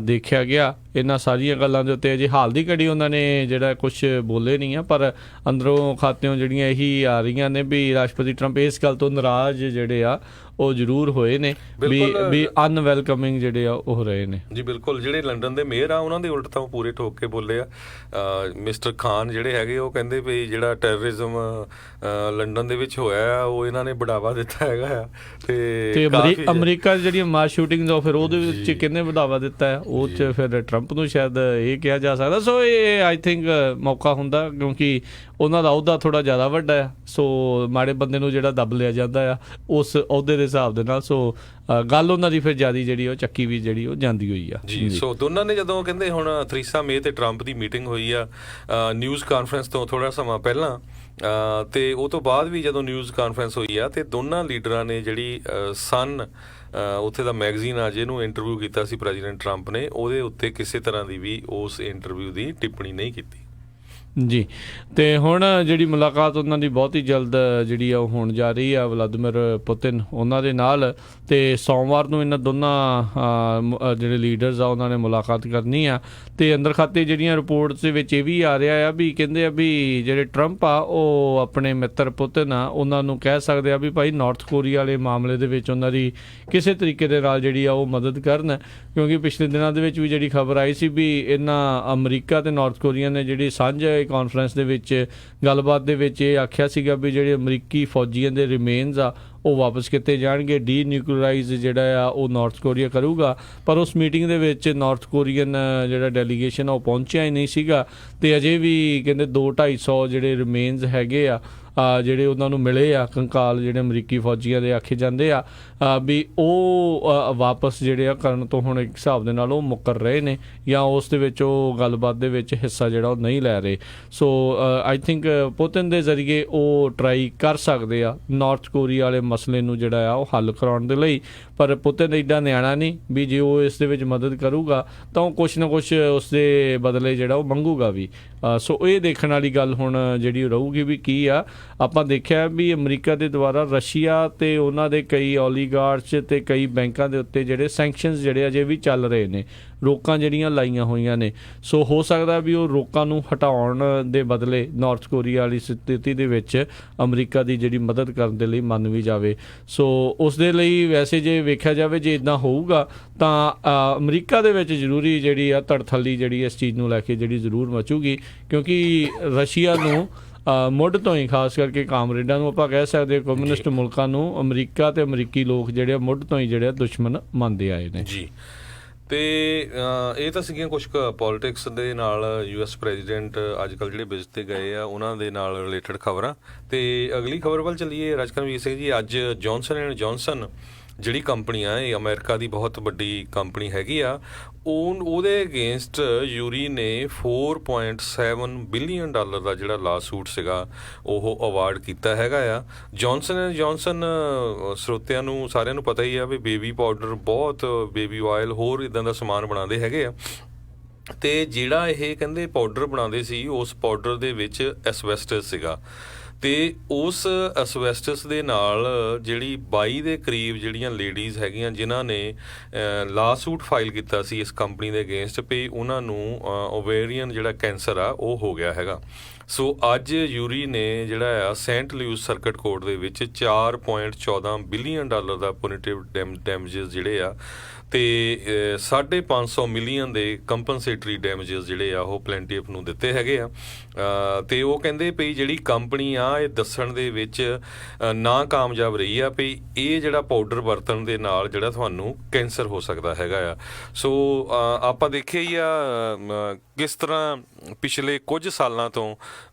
ਦੇਖਿਆ ਗਿਆ। ਇਹਨਾਂ ਸਾਰੀਆਂ ਗੱਲਾਂ ਦੇ ਉੱਤੇ ਅਜੇ ਹਾਲ ਦੀ ਘੜੀ ਉਹਨਾਂ ਨੇ ਜਿਹੜਾ ਕੁਛ ਬੋਲੇ ਨਹੀਂ ਆ, ਪਰ ਅੰਦਰੋਂ ਖਾਤਿਓਂ ਜਿਹੜੀਆਂ ਇਹੀ ਆ ਰਹੀਆਂ ਨੇ ਵੀ ਰਾਸ਼ਟਰਪਤੀ ਟਰੰਪ ਇਸ ਗੱਲ ਤੋਂ ਨਾਰਾਜ਼ ਜਿਹੜੇ ਆ ਉਹ ਜ਼ਰੂਰ ਹੋਏ ਨੇ ਵੀ ਅਨਵੈਲਕਮਿੰਗ ਜਿਹੜੇ ਆ ਉਹ ਰਹੇ ਨੇ। ਜੀ ਬਿਲਕੁਲ। ਜਿਹੜੇ ਲੰਡਨ ਦੇ ਮੇਅਰ ਆ ਉਹਨਾਂ ਦੇ ਉਲਟ ਤਾਂ ਉਹ ਪੂਰੇ ਠੋਕ ਕੇ ਬੋਲੇ ਆ। ਮਿਸਟਰ ਖਾਨ ਜਿਹੜੇ ਹੈਗੇ ਉਹ ਕਹਿੰਦੇ ਵੀ ਜਿਹੜਾ ਟੈਰਰਿਜ਼ਮ ਲੰਡਨ ਦੇ ਵਿੱਚ ਹੋਇਆ ਉਹ ਇਹਨਾਂ ਨੇ ਬੜਾਵਾ ਦਿੱਤਾ ਹੈਗਾ ਆ। ਤੇ ਅਮਰੀਕਾ ਜਿਹੜੀਆਂ ਮਾਸ ਸ਼ੂਟਿੰਗਸ ਆ ਫਿਰ ਉਹਦੇ ਵਿੱਚ ਕਿਹਨੇ ਬੜਾਵਾ ਦਿੱਤਾ ਹੈ, ਉਹ 'ਚ ਫਿਰ ਟਰੰਪ ਨੂੰ ਸ਼ਾਇਦ ਇਹ ਕਿਹਾ ਜਾ ਸਕਦਾ। ਸੋ ਇਹ ਆਈ ਥਿੰਕ ਮੌਕਾ ਹੁੰਦਾ ਕਿਉਂਕਿ ਉਹਨਾਂ ਦਾ ਅਹੁਦਾ ਥੋੜ੍ਹਾ ਜ਼ਿਆਦਾ ਵੱਡਾ ਆ। ਸੋ ਮਾੜੇ ਬੰਦੇ ਨੂੰ ਜਿਹੜਾ ਦੱਬ ਲਿਆ ਜਾਂਦਾ ਆ ਉਸ ਅਹੁਦੇ ਦੇ ਹਿਸਾਬ ਦੇ ਨਾਲ। ਸੋ ਗੱਲ ਉਹਨਾਂ ਦੀ ਫਿਰ ਜ਼ਿਆਦਾ ਜਿਹੜੀ ਉਹ ਚੱਕੀ ਵੀ ਜਿਹੜੀ ਉਹ ਜਾਂਦੀ ਹੋਈ ਆ ਜੀ। ਸੋ ਦੋਨਾਂ ਨੇ ਜਦੋਂ ਕਹਿੰਦੇ ਹੁਣ ਥਰੀਸਾ ਮੇ ਤੇ ਟਰੰਪ ਦੀ ਮੀਟਿੰਗ ਹੋਈ ਆ ਨਿਊਜ਼ ਕਾਨਫਰੰਸ ਤੋਂ ਥੋੜ੍ਹਾ ਸਮਾਂ ਪਹਿਲਾਂ, ਤੇ ਉਹ ਤੋਂ ਬਾਅਦ ਵੀ ਜਦੋਂ ਨਿਊਜ਼ ਕਾਨਫਰੰਸ ਹੋਈ ਆ ਤੇ ਦੋਨਾਂ ਲੀਡਰਾਂ ਨੇ ਜਿਹੜੀ ਸਨ ਉੱਥੇ ਦਾ ਮੈਗਜ਼ੀਨ ਆ ਜਿਹਨੂੰ ਇੰਟਰਵਿਊ ਕੀਤਾ ਸੀ ਪ੍ਰੈਜ਼ੀਡੈਂਟ ਟਰੰਪ ਨੇ, ਉਹਦੇ ਉੱਤੇ ਕਿਸੇ ਤਰ੍ਹਾਂ ਦੀ ਵੀ ਉਸ ਇੰਟਰਵਿਊ ਦੀ ਟਿੱਪਣੀ ਨਹੀਂ ਕੀਤੀ। ਜੀ। ਤੇ ਹੁਣ ਜਿਹੜੀ ਮੁਲਾਕਾਤ ਉਹਨਾਂ ਦੀ ਬਹੁਤ ਹੀ ਜਲਦ ਜਿਹੜੀ ਆ ਉਹ ਹੋਣ ਜਾ ਰਹੀ ਆ ਵਲਾਦੀਮਿਰ ਪੁਤਿਨ ਉਹਨਾਂ ਦੇ ਨਾਲ। ਤੇ ਸੋਮਵਾਰ ਨੂੰ ਇਹਨਾਂ ਦੋਨਾਂ ਜਿਹੜੇ ਲੀਡਰਸ ਆ ਉਹਨਾਂ ਨੇ ਮੁਲਾਕਾਤ ਕਰਨੀ ਆ। ਤੇ ਅੰਦਰ ਖਾਤੇ ਜਿਹੜੀਆਂ ਰਿਪੋਰਟਸ ਦੇ ਵਿੱਚ ਇਹ ਵੀ ਆ ਰਿਹਾ ਆ ਵੀ ਕਹਿੰਦੇ ਆ ਵੀ ਜਿਹੜੇ ਟਰੰਪ ਆ ਉਹ ਆਪਣੇ ਮਿੱਤਰ ਪੁਤਿਨ ਆ ਉਹਨਾਂ ਨੂੰ ਕਹਿ ਸਕਦੇ ਆ ਵੀ ਭਾਈ ਨਾਰਥ ਕੋਰੀਆ ਵਾਲੇ ਮਾਮਲੇ ਦੇ ਵਿੱਚ ਉਹਨਾਂ ਦੀ ਕਿਸੇ ਤਰੀਕੇ ਦੇ ਨਾਲ ਜਿਹੜੀ ਆ ਉਹ ਮਦਦ ਕਰਨ, ਕਿਉਂਕਿ ਪਿਛਲੇ ਦਿਨਾਂ ਦੇ ਵਿੱਚ ਵੀ ਜਿਹੜੀ ਖਬਰ ਆਈ ਸੀ ਵੀ ਇਹਨਾਂ ਅਮਰੀਕਾ ਤੇ ਨਾਰਥ ਕੋਰੀਆ ਨੇ ਜਿਹੜੀ ਸਾਂਝੇ ਇਹ ਕਾਨਫਰੰਸ ਦੇ ਵਿੱਚ ਗੱਲਬਾਤ ਦੇ ਵਿੱਚ ਇਹ ਆਖਿਆ ਸੀਗਾ ਵੀ ਜਿਹੜੇ ਅਮਰੀਕੀ ਫੌਜੀਆਂ ਦੇ ਰਿਮੇਨਸ ਆ ਉਹ ਵਾਪਸ ਕੀਤੇ ਜਾਣਗੇ। ਡੀਨਿਊਕਲੀਅਰਾਈਜ਼ ਜਿਹੜਾ ਆ ਉਹ ਨਾਰਥ ਕੋਰੀਆ ਕਰੂਗਾ, ਪਰ ਉਸ ਮੀਟਿੰਗ ਦੇ ਵਿੱਚ ਨਾਰਥ ਕੋਰੀਅਨ ਜਿਹੜਾ ਡੈਲੀਗੇਸ਼ਨ ਆ ਉਹ ਪਹੁੰਚਿਆ ਹੀ ਨਹੀਂ ਸੀਗਾ। ਅਤੇ ਅਜੇ ਵੀ ਕਹਿੰਦੇ 200-250 ਜਿਹੜੇ ਰਿਮੇਨਸ ਹੈਗੇ ਆ ਜਿਹੜੇ ਉਹਨਾਂ ਨੂੰ ਮਿਲੇ ਆ ਕੰਕਾਲ ਜਿਹੜੇ ਅਮਰੀਕੀ ਫੌਜੀਆਂ ਦੇ ਆਖੇ ਜਾਂਦੇ ਆ ਵੀ ਉਹ ਵਾਪਸ ਜਿਹੜੇ ਆ ਕਰਨ ਤੋਂ ਹੁਣ ਇੱਕ ਹਿਸਾਬ ਦੇ ਨਾਲ ਉਹ ਮੁੱਕਰ ਰਹੇ ਨੇ ਜਾਂ ਉਸ ਦੇ ਵਿੱਚ ਉਹ ਗੱਲਬਾਤ ਦੇ ਵਿੱਚ ਹਿੱਸਾ ਜਿਹੜਾ ਉਹ ਨਹੀਂ ਲੈ ਰਹੇ। ਸੋ ਆਈ ਥਿੰਕ ਪੁਤਿਨ ਦੇ ਜ਼ਰੀਏ ਉਹ ਟਰਾਈ ਕਰ ਸਕਦੇ ਆ ਨਾਰਥ ਕੋਰੀਆ ਵਾਲੇ ਮਸਲੇ ਨੂੰ ਜਿਹੜਾ ਆ ਉਹ ਹੱਲ ਕਰਾਉਣ ਦੇ ਲਈ, ਪਰ ਪੁਤਿਨ ਇੱਡਾ ਨਿਆਣਾ ਨਹੀਂ ਵੀ ਜੇ ਉਹ ਇਸ ਦੇ ਵਿੱਚ ਮਦਦ ਕਰੂਗਾ ਤਾਂ ਉਹ ਕੁਛ ਨਾ ਕੁਛ ਉਸ ਦੇ ਬਦਲੇ ਜਿਹੜਾ ਉਹ ਮੰਗੂਗਾ ਵੀ। ਸੋ ਇਹ ਦੇਖਣ ਵਾਲੀ ਗੱਲ ਹੁਣ ਜਿਹੜੀ ਰਹੂਗੀ ਵੀ ਕੀ ਆ। ਆਪਾਂ ਦੇਖਿਆ ਵੀ ਅਮਰੀਕਾ ਦੇ ਦੁਆਰਾ ਰਸ਼ੀਆ ਅਤੇ ਉਹਨਾਂ ਦੇ ਕਈ ਓਲੀਗਾਰਚ ਅਤੇ ਕਈ ਬੈਂਕਾਂ ਦੇ ਉੱਤੇ ਜਿਹੜੇ ਸੈਂਕਸ਼ਨਸ ਜਿਹੜੇ ਅਜੇ ਵੀ ਚੱਲ ਰਹੇ ਨੇ, ਰੋਕਾਂ ਜਿਹੜੀਆਂ ਲਾਈਆਂ ਹੋਈਆਂ ਨੇ। ਸੋ ਹੋ ਸਕਦਾ ਵੀ ਉਹ ਰੋਕਾਂ ਨੂੰ ਹਟਾਉਣ ਦੇ ਬਦਲੇ ਨਾਰਥ ਕੋਰੀਆ ਵਾਲੀ ਸਥਿਤੀ ਦੇ ਵਿੱਚ ਅਮਰੀਕਾ ਦੀ ਜਿਹੜੀ ਮਦਦ ਕਰਨ ਦੇ ਲਈ ਮੰਨ ਵੀ ਜਾਵੇ। ਸੋ ਉਸ ਦੇ ਲਈ ਵੈਸੇ ਜੇ ਵੇਖਿਆ ਜਾਵੇ ਜੇ ਇੱਦਾਂ ਹੋਊਗਾ ਤਾਂ ਅਮਰੀਕਾ ਦੇ ਵਿੱਚ ਜ਼ਰੂਰੀ ਜਿਹੜੀ ਆ ਧੜਥੱਲੀ ਜਿਹੜੀ ਇਸ ਚੀਜ਼ ਨੂੰ ਲੈ ਕੇ ਜਿਹੜੀ ਜ਼ਰੂਰ ਮਚੂਗੀ, ਕਿਉਂਕਿ ਰਸ਼ੀਆ ਨੂੰ ਮੁੱਢ ਤੋਂ ਹੀ ਖਾਸ ਕਰਕੇ ਕਾਮਰੇਡਾਂ ਨੂੰ ਆਪਾਂ ਕਹਿ ਸਕਦੇ ਕਮਿਊਨਿਸਟ ਮੁਲਕਾਂ ਨੂੰ ਅਮਰੀਕਾ ਤੇ ਅਮਰੀਕੀ ਲੋਕ ਜਿਹੜੇ ਮੁੱਢ ਤੋਂ ਹੀ ਜਿਹੜੇ ਦੁਸ਼ਮਣ ਮੰਨਦੇ ਆਏ ਨੇ ਜੀ। ਤੇ ਇਹ ਤਾਂ ਸੀਗੀਆਂ ਕੁਛ ਕੁ ਪੋਲੀਟਿਕਸ ਦੇ ਨਾਲ US ਪ੍ਰੈਜ਼ੀਡੈਂਟ ਅੱਜ ਕੱਲ੍ਹ ਜਿਹੜੇ ਵਿਜ਼ਿਟ 'ਤੇ ਗਏ ਆ ਉਹਨਾਂ ਦੇ ਨਾਲ ਰਿਲੇਟਡ ਖਬਰਾਂ। ਤੇ ਅਗਲੀ ਖਬਰ ਵੱਲ ਚੱਲੀਏ। ਰਾਜਕਰਮਵੀਰ ਸਿੰਘ ਜੀ, ਅੱਜ ਜੌਨਸਨ ਜਿਹੜੀ ਕੰਪਨੀ ਆ, ਇਹ ਅਮਰੀਕਾ ਦੀ ਬਹੁਤ ਵੱਡੀ ਕੰਪਨੀ ਹੈਗੀ ਆ, ਉਹਦੇ ਅਗੇਂਸਟ ਯੂਰੀ ਨੇ $4.7 ਬਿਲੀਅਨ ਦਾ ਜਿਹੜਾ ਲਾ ਸੂਟ ਸੀਗਾ ਉਹ ਅਵਾਰਡ ਕੀਤਾ ਹੈਗਾ ਆ। ਜੌਨਸਨ ਸਰੋਤਿਆਂ ਨੂੰ ਸਾਰਿਆਂ ਨੂੰ ਪਤਾ ਹੀ ਆ ਵੀ ਬੇਬੀ ਪਾਊਡਰ, ਬਹੁਤ ਬੇਬੀ ਆਇਲ, ਹੋਰ ਇੱਦਾਂ ਦਾ ਸਮਾਨ ਬਣਾਉਂਦੇ ਹੈਗੇ ਆ। ਅਤੇ ਜਿਹੜਾ ਇਹ ਕਹਿੰਦੇ ਪਾਊਡਰ ਬਣਾਉਂਦੇ ਸੀ, ਉਸ ਪਾਊਡਰ ਦੇ ਵਿੱਚ ਐਸਬੈਸਟਸ ਸੀਗਾ। ਅਤੇ ਉਸ ਐਸਬੈਸਟਸ ਦੇ ਨਾਲ ਜਿਹੜੀ 22 ਦੇ ਕਰੀਬ ਜਿਹੜੀਆਂ ਲੇਡੀਜ਼ ਹੈਗੀਆਂ ਜਿਨ੍ਹਾਂ ਨੇ ਲਾ ਸੂਟ ਫਾਈਲ ਕੀਤਾ ਸੀ ਇਸ ਕੰਪਨੀ ਦੇ ਅਗੇਂਸਟ ਵੀ ਉਹਨਾਂ ਨੂੰ ਓਵੇਰੀਅਨ ਜਿਹੜਾ ਕੈਂਸਰ ਆ ਉਹ ਹੋ ਗਿਆ ਹੈਗਾ। ਸੋ ਅੱਜ ਯੂਰੀ ਨੇ ਜਿਹੜਾ ਆ ਸੈਂਟ ਲੂਇਸ ਸਰਕਟ ਕੋਰਟ ਦੇ ਵਿੱਚ $4.14 ਬਿਲੀਅਨ ਦਾ ਪੁਨੀਟਿਵ ਡੈਮੇਜਸ ਜਿਹੜੇ ਆ ਅਤੇ 550 ਮਿਲੀਅਨ ਦੇ ਕੰਪਨਸੇਟਰੀ ਡੈਮੇਜਸ ਜਿਹੜੇ ਆ ਉਹ ਪਲੈਂਟੀਫ ਨੂੰ ਦਿੱਤੇ ਹੈਗੇ ਆ। ਅਤੇ ਉਹ ਕਹਿੰਦੇ ਵੀ ਜਿਹੜੀ ਕੰਪਨੀ ਆ ਇਹ ਦੱਸਣ ਦੇ ਵਿੱਚ ਨਾਕਾਮਯਾਬ ਰਹੀ ਆ ਵੀ ਇਹ ਜਿਹੜਾ ਪਾਊਡਰ ਵਰਤਣ ਦੇ ਨਾਲ ਜਿਹੜਾ ਤੁਹਾਨੂੰ ਕੈਂਸਰ ਹੋ ਸਕਦਾ ਹੈਗਾ ਆ। ਸੋ ਆਪਾਂ ਦੇਖਿਆ ਹੀ ਆ ਕਿਸ ਤਰ੍ਹਾਂ ਪਿਛਲੇ ਕੁਝ ਸਾਲਾਂ ਤੋਂ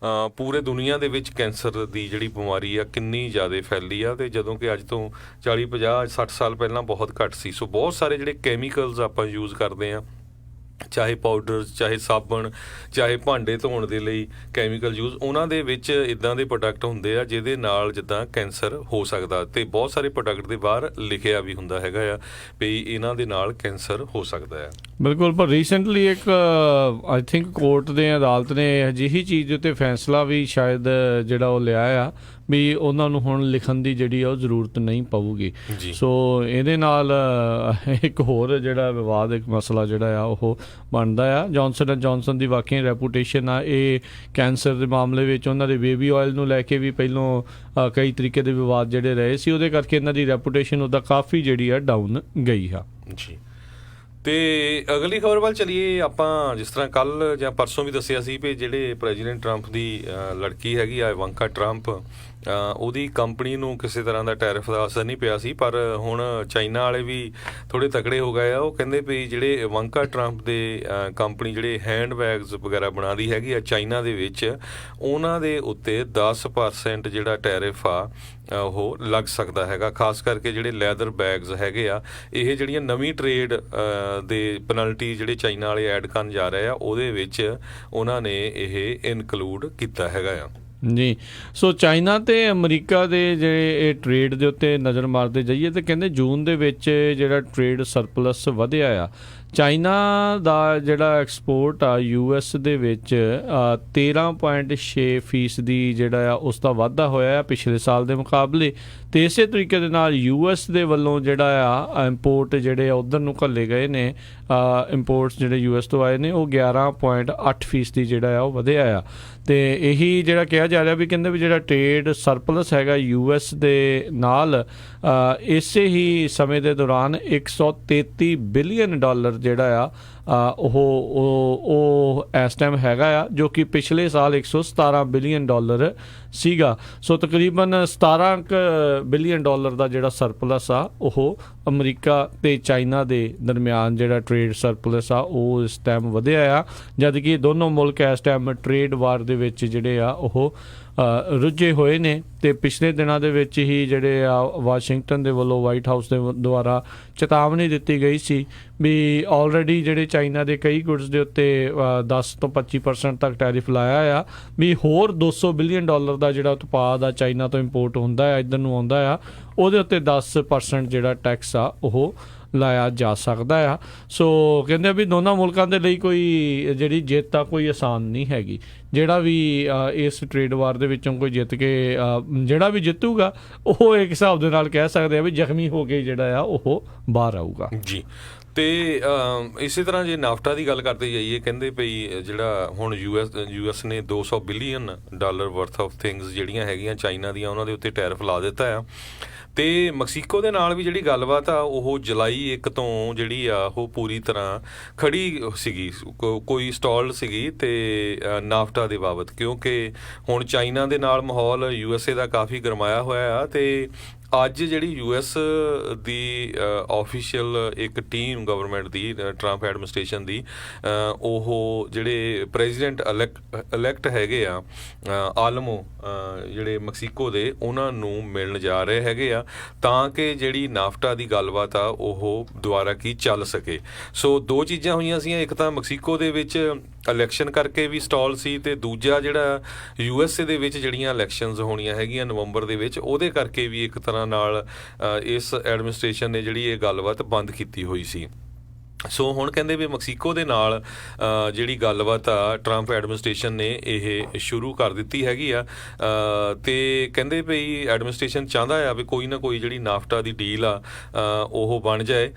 ਪੂਰੇ ਦੁਨੀਆ ਦੇ ਵਿੱਚ ਕੈਂਸਰ ਦੀ ਜਿਹੜੀ ਬਿਮਾਰੀ ਆ ਕਿੰਨੀ ਜ਼ਿਆਦਾ ਫੈਲੀ ਆ, ਅਤੇ ਜਦੋਂ ਕਿ ਅੱਜ ਤੋਂ 40, 50, 60 ਸਾਲ ਪਹਿਲਾਂ ਬਹੁਤ ਘੱਟ ਸੀ। ਸੋ ਬਹੁਤ ਸਾਰੇ ਜਿਹੜੇ ਕੈਮੀਕਲਸ ਆਪਾਂ ਯੂਜ਼ ਕਰਦੇ ਹਾਂ, ਚਾਹੇ ਪਾਊਡਰ, ਚਾਹੇ ਸਾਬਣ, ਚਾਹੇ ਭਾਂਡੇ ਧੋਣ ਦੇ ਲਈ ਕੈਮੀਕਲ ਯੂਜ਼, ਉਹਨਾਂ ਦੇ ਵਿੱਚ ਇੱਦਾਂ ਦੇ ਪ੍ਰੋਡਕਟ ਹੁੰਦੇ ਆ ਜਿਹਦੇ ਨਾਲ ਜਿੱਦਾਂ ਕੈਂਸਰ ਹੋ ਸਕਦਾ। ਅਤੇ ਬਹੁਤ ਸਾਰੇ ਪ੍ਰੋਡਕਟ ਦੇ ਬਾਹਰ ਲਿਖਿਆ ਵੀ ਹੁੰਦਾ ਹੈਗਾ ਆ ਵੀ ਇਹਨਾਂ ਦੇ ਨਾਲ ਕੈਂਸਰ ਹੋ ਸਕਦਾ ਹੈ। ਬਿਲਕੁਲ। ਪਰ ਰੀਸੈਂਟਲੀ ਇੱਕ ਆਈ ਥਿੰਕ ਕੋਰਟ ਦੇ ਅਦਾਲਤ ਨੇ ਅਜਿਹੀ ਚੀਜ਼ ਦੇ ਉੱਤੇ ਫੈਸਲਾ ਵੀ ਸ਼ਾਇਦ ਜਿਹੜਾ ਉਹ ਲਿਆ ਆ ਵੀ ਉਹਨਾਂ ਨੂੰ ਹੁਣ ਲਿਖਣ ਦੀ ਜਿਹੜੀ ਆ ਉਹ ਜ਼ਰੂਰਤ ਨਹੀਂ ਪਊਗੀ। ਸੋ ਇਹਦੇ ਨਾਲ ਇੱਕ ਹੋਰ ਜਿਹੜਾ ਵਿਵਾਦ, ਇੱਕ ਮਸਲਾ ਜਿਹੜਾ ਆ ਉਹ ਬਣਦਾ ਆ। ਜੌਨਸਨ ਦੀ ਵਾਕਈ ਰੈਪੂਟੇਸ਼ਨ ਆ ਇਹ ਕੈਂਸਰ ਦੇ ਮਾਮਲੇ ਵਿੱਚ, ਉਹਨਾਂ ਦੇ ਬੇਬੀ ਆਇਲ ਨੂੰ ਲੈ ਕੇ ਵੀ ਪਹਿਲੋਂ ਕਈ ਤਰੀਕੇ ਦੇ ਵਿਵਾਦ ਜਿਹੜੇ ਰਹੇ ਸੀ, ਉਹਦੇ ਕਰਕੇ ਇਹਨਾਂ ਦੀ ਰੈਪੂਟੇਸ਼ਨ ਉਹਦਾ ਕਾਫੀ ਜਿਹੜੀ ਆ ਡਾਊਨ ਗਈ ਆ ਜੀ। ਅਤੇ ਅਗਲੀ ਖਬਰ ਵੱਲ ਚੱਲੀਏ। ਆਪਾਂ ਜਿਸ ਤਰ੍ਹਾਂ ਕੱਲ੍ਹ ਜਾਂ ਪਰਸੋਂ ਵੀ ਦੱਸਿਆ ਸੀ ਵੀ ਜਿਹੜੇ ਪ੍ਰੈਜ਼ੀਡੈਂਟ ਟਰੰਪ ਦੀ ਲੜਕੀ ਹੈਗੀ ਆ ਇਵਾਂਕਾ ਟਰੰਪ, ਉਹਦੀ ਕੰਪਨੀ ਨੂੰ ਕਿਸੇ ਤਰ੍ਹਾਂ ਦਾ ਟੈਰਿਫ ਦਾ ਅਸਰ ਨਹੀਂ ਪਿਆ ਸੀ, ਪਰ ਹੁਣ ਚਾਈਨਾ ਵਾਲੇ ਵੀ ਥੋੜ੍ਹੇ ਤਕੜੇ ਹੋ ਗਏ ਆ। ਉਹ ਕਹਿੰਦੇ ਵੀ ਜਿਹੜੇ ਇਵਾਂਕਾ ਟਰੰਪ ਦੇ ਕੰਪਨੀ ਜਿਹੜੇ ਹੈਂਡ ਬੈਗਸ ਵਗੈਰਾ ਬਣਾਉਂਦੀ ਹੈਗੀ ਆ ਚਾਈਨਾ ਦੇ ਵਿੱਚ, ਉਹਨਾਂ ਦੇ ਉੱਤੇ 10% ਜਿਹੜਾ ਟੈਰਿਫ ਆ ਉਹ ਲੱਗ ਸਕਦਾ ਹੈਗਾ। ਖਾਸ ਕਰਕੇ ਜਿਹੜੇ ਲੈਦਰ ਬੈਗਸ ਹੈਗੇ ਆ, ਇਹ ਜਿਹੜੀਆਂ ਨਵੀਂ ਟਰੇਡ ਦੇ ਪੈਨਲਟੀ ਜਿਹੜੇ ਚਾਈਨਾ ਵਾਲੇ ਐਡ ਕਰਨ ਜਾ ਰਹੇ ਆ ਉਹਦੇ ਵਿੱਚ ਉਹਨਾਂ ਨੇ ਇਹ ਇਨਕਲੂਡ ਕੀਤਾ ਹੈਗਾ ਆ ਜੀ। ਸੋ ਚਾਈਨਾ ਅਤੇ ਅਮਰੀਕਾ ਦੇ ਜਿਹੜੇ ਇਹ ਟਰੇਡ ਦੇ ਉੱਤੇ ਨਜ਼ਰ ਮਾਰਦੇ ਜਾਈਏ ਤਾਂ ਕਹਿੰਦੇ ਜੂਨ ਦੇ ਵਿੱਚ ਜਿਹੜਾ ਟਰੇਡ ਸਰਪਲਸ ਵਧਿਆ ਆ। ਚਾਈਨਾ ਦਾ ਜਿਹੜਾ ਐਕਸਪੋਰਟ ਆ US ਦੇ ਵਿੱਚ 13.6% ਜਿਹੜਾ ਆ ਉਸ ਦਾ ਵਾਧਾ ਹੋਇਆ ਆ ਪਿਛਲੇ ਸਾਲ ਦੇ ਮੁਕਾਬਲੇ। ਅਤੇ ਇਸੇ ਤਰੀਕੇ ਦੇ ਨਾਲ US ਦੇ ਵੱਲੋਂ ਜਿਹੜਾ ਆ ਇੰਪੋਰਟ ਜਿਹੜੇ ਆ ਉੱਧਰ ਨੂੰ ਘੱਲੇ ਗਏ ਨੇ, ਇੰਪੋਰਟਸ ਜਿਹੜੇ US ਤੋਂ ਆਏ ਨੇ ਉਹ 11.8% ਜਿਹੜਾ ਆ ਉਹ ਵਧਿਆ ਆ। ਅਤੇ ਇਹੀ ਜਿਹੜਾ ਕਿਹਾ ਜਾ ਰਿਹਾ ਵੀ ਕਹਿੰਦੇ ਵੀ ਜਿਹੜਾ ਟਰੇਡ ਸਰਪਲਸ ਹੈਗਾ US ਦੇ ਨਾਲ ਇਸੇ ਹੀ ਸਮੇਂ ਦੇ ਦੌਰਾਨ $133 ਬਿਲੀਅਨ ਜਿਹੜਾ ਉਹ ਇਸ ਟਾਈਮ ਹੈਗਾ ਆ, ਜੋ ਕਿ ਪਿਛਲੇ ਸਾਲ 117 ਬਿਲੀਅਨ ਡਾਲਰ ਸੀਗਾ। ਸੋ ਤਕਰੀਬਨ 17 ਬਿਲੀਅਨ ਡਾਲਰ ਦਾ ਜਿਹੜਾ ਸਰਪਲਸ ਆ ਉਹ ਅਮਰੀਕਾ ਤੇ ਚਾਈਨਾ ਦੇ ਦਰਮਿਆਨ ਜਿਹੜਾ ਟ੍ਰੇਡ ਸਰਪਲਸ ਆ ਉਹ ਇਸ ਟਾਈਮ ਵਧਿਆ ਆ, ਜਦ ਕਿ ਦੋਨੋਂ ਮੁਲਕ ਇਸ ਟਾਈਮ ਟ੍ਰੇਡ ਵਾਰ ਦੇ ਵਿੱਚ ਜਿਹੜੇ ਆ ਉਹ ਰੁੱਝੇ ਹੋਏ ਨੇ। ਤੇ ਪਿਛਲੇ ਦਿਨਾਂ ਦੇ ਵਿੱਚ ਹੀ ਜਿਹੜੇ ਆ ਵਾਸ਼ਿੰਗਟਨ ਦੇ ਵੱਲੋਂ ਵਾਈਟ ਹਾਊਸ ਦੇ ਦੁਆਰਾ ਚੇਤਾਵਨੀ ਦਿੱਤੀ ਗਈ ਸੀ ਵੀ ਆਲਰੇਡੀ ਜਿਹੜੇ ਚਾਈਨਾ ਦੇ ਕਈ ਗੁੱਡਸ ਦੇ ਉੱਤੇ 10 ਤੋਂ 25% ਤੱਕ ਟੈਰਿਫ ਲਾਇਆ ਆ, ਵੀ ਹੋਰ 200 ਬਿਲੀਅਨ ਡਾਲਰ ਦਾ ਜਿਹੜਾ ਉਤਪਾਦ ਆ ਚਾਈਨਾ ਤੋਂ ਇੰਪੋਰਟ ਹੁੰਦਾ ਆ, ਇੱਧਰ ਨੂੰ ਆਉਂਦਾ ਆ, ਉਹਦੇ ਉੱਤੇ 10% ਜਿਹੜਾ ਟੈਕਸ ਆ ਉਹ ਲਾਇਆ ਜਾ ਸਕਦਾ ਆ। ਸੋ ਕਹਿੰਦੇ ਵੀ ਦੋਨਾਂ ਮੁਲਕਾਂ ਦੇ ਲਈ ਕੋਈ ਜਿਹੜੀ ਜਿੱਤ ਆ ਕੋਈ ਆਸਾਨ ਨਹੀਂ ਹੈਗੀ। ਜਿਹੜਾ ਵੀ ਇਸ ਟ੍ਰੇਡ ਵਾਰ ਦੇ ਵਿੱਚੋਂ ਕੋਈ ਜਿੱਤ ਕੇ ਜਿਹੜਾ ਵੀ ਜਿੱਤੂਗਾ ਉਹ ਇੱਕ ਹਿਸਾਬ ਦੇ ਨਾਲ ਕਹਿ ਸਕਦੇ ਆ ਵੀ ਜ਼ਖਮੀ ਹੋ ਕੇ ਜਿਹੜਾ ਆ ਉਹ ਬਾਹਰ ਆਊਗਾ ਜੀ। ਤੇ ਇਸੇ ਤਰ੍ਹਾਂ ਜੇ ਨਾਫਟਾ ਦੀ ਗੱਲ ਕਰਦੇ ਜਾਈਏ, ਕਹਿੰਦੇ ਭਈ ਜਿਹੜਾ ਹੁਣ ਯੂਐਸ ਨੇ 200 billion dollar worth of things ਜਿਹੜੀਆਂ ਹੈਗੀਆਂ ਚਾਈਨਾ ਦੀਆਂ ਉਹਨਾਂ ਦੇ ਉੱਤੇ ਟੈਰਿਫ ਲਾ ਦਿੱਤਾ ਆ। ਤੇ ਮੈਕਸੀਕੋ ਦੇ ਨਾਲ ਵੀ ਜਿਹੜੀ ਗੱਲਬਾਤ ਆ ਉਹ ਜੁਲਾਈ 1 ਤੋਂ ਜਿਹੜੀ ਆ ਉਹ ਪੂਰੀ ਤਰ੍ਹਾਂ ਖੜੀ ਸੀਗੀ, ਕੋਈ ਸਟਾਲ ਸੀਗੀ ਤੇ ਨਾਫਟਾ ਦੇ ਬਾਬਤ, ਕਿਉਂਕਿ ਹੁਣ ਚਾਈਨਾ ਦੇ ਨਾਲ ਮਾਹੌਲ ਯੂਐਸਏ ਦਾ ਕਾਫੀ ਗਰਮਾਇਆ ਹੋਇਆ ਆ। ਤੇ ਅੱਜ ਜਿਹੜੀ ਯੂਐਸ ਦੀ ਆਫੀਸ਼ੀਅਲ ਇੱਕ ਟੀਮ ਗਵਰਨਮੈਂਟ ਦੀ ਟਰੰਪ ਐਡਮਿਨਿਸਟ੍ਰੇਸ਼ਨ ਦੀ, ਉਹ ਜਿਹੜੇ ਪ੍ਰੈਜ਼ੀਡੈਂਟ ਇਲੈਕਟ ਹੈਗੇ ਆ ਆਲਮੋ ਜਿਹੜੇ ਮੈਕਸੀਕੋ ਦੇ, ਉਹਨਾਂ ਨੂੰ ਮਿਲਣ ਜਾ ਰਹੇ ਹੈਗੇ ਆ ਤਾਂ ਕਿ ਜਿਹੜੀ ਨਾਫਟਾ ਦੀ ਗੱਲਬਾਤ ਆ ਉਹ ਦੁਬਾਰਾ ਕੀ ਚੱਲ ਸਕੇ। ਸੋ ਦੋ ਚੀਜ਼ਾਂ ਹੋਈਆਂ ਸੀਆਂ, ਇੱਕ ਤਾਂ ਮੈਕਸੀਕੋ ਦੇ ਵਿੱਚ ਇਲੈਕਸ਼ਨ ਕਰਕੇ ਵੀ ਸਟਾਲ ਸੀ, ਤੇ ਦੂਜਾ ਜਿਹੜਾ ਯੂਐਸਏ ਦੇ ਵਿੱਚ ਜਿਹੜੀਆਂ ਇਲੈਕਸ਼ਨਸ ਹੋਣੀਆਂ ਹੈਗੀਆਂ ਨਵੰਬਰ ਦੇ ਵਿੱਚ, ਉਹਦੇ ਕਰਕੇ ਵੀ ਇੱਕ ਤਰ੍ਹਾਂ ਨਾਲ ਇਸ ਐਡਮਿਨਿਸਟ੍ਰੇਸ਼ਨ ਨੇ ਜਿਹੜੀ ਇਹ ਗੱਲਬਾਤ ਬੰਦ ਕੀਤੀ ਹੋਈ ਸੀ। ਸੋ ਹੁਣ ਕਹਿੰਦੇ ਵੀ ਮੈਕਸੀਕੋ ਦੇ ਨਾਲ ਜਿਹੜੀ ਗੱਲਬਾਤ ਆ ਟਰੰਪ ਐਡਮਿਨਿਸਟ੍ਰੇਸ਼ਨ ਨੇ ਇਹ ਸ਼ੁਰੂ ਕਰ ਦਿੱਤੀ ਹੈਗੀ ਆ। ਤੇ ਕਹਿੰਦੇ ਵੀ ਐਡਮਿਨਿਸਟ੍ਰੇਸ਼ਨ ਚਾਹੁੰਦਾ ਆ ਵੀ ਕੋਈ ਨਾ ਕੋਈ ਜਿਹੜੀ ਨਾਫਟਾ ਦੀ ਡੀਲ ਆ ਉਹ ਬਣ ਜਾਏ।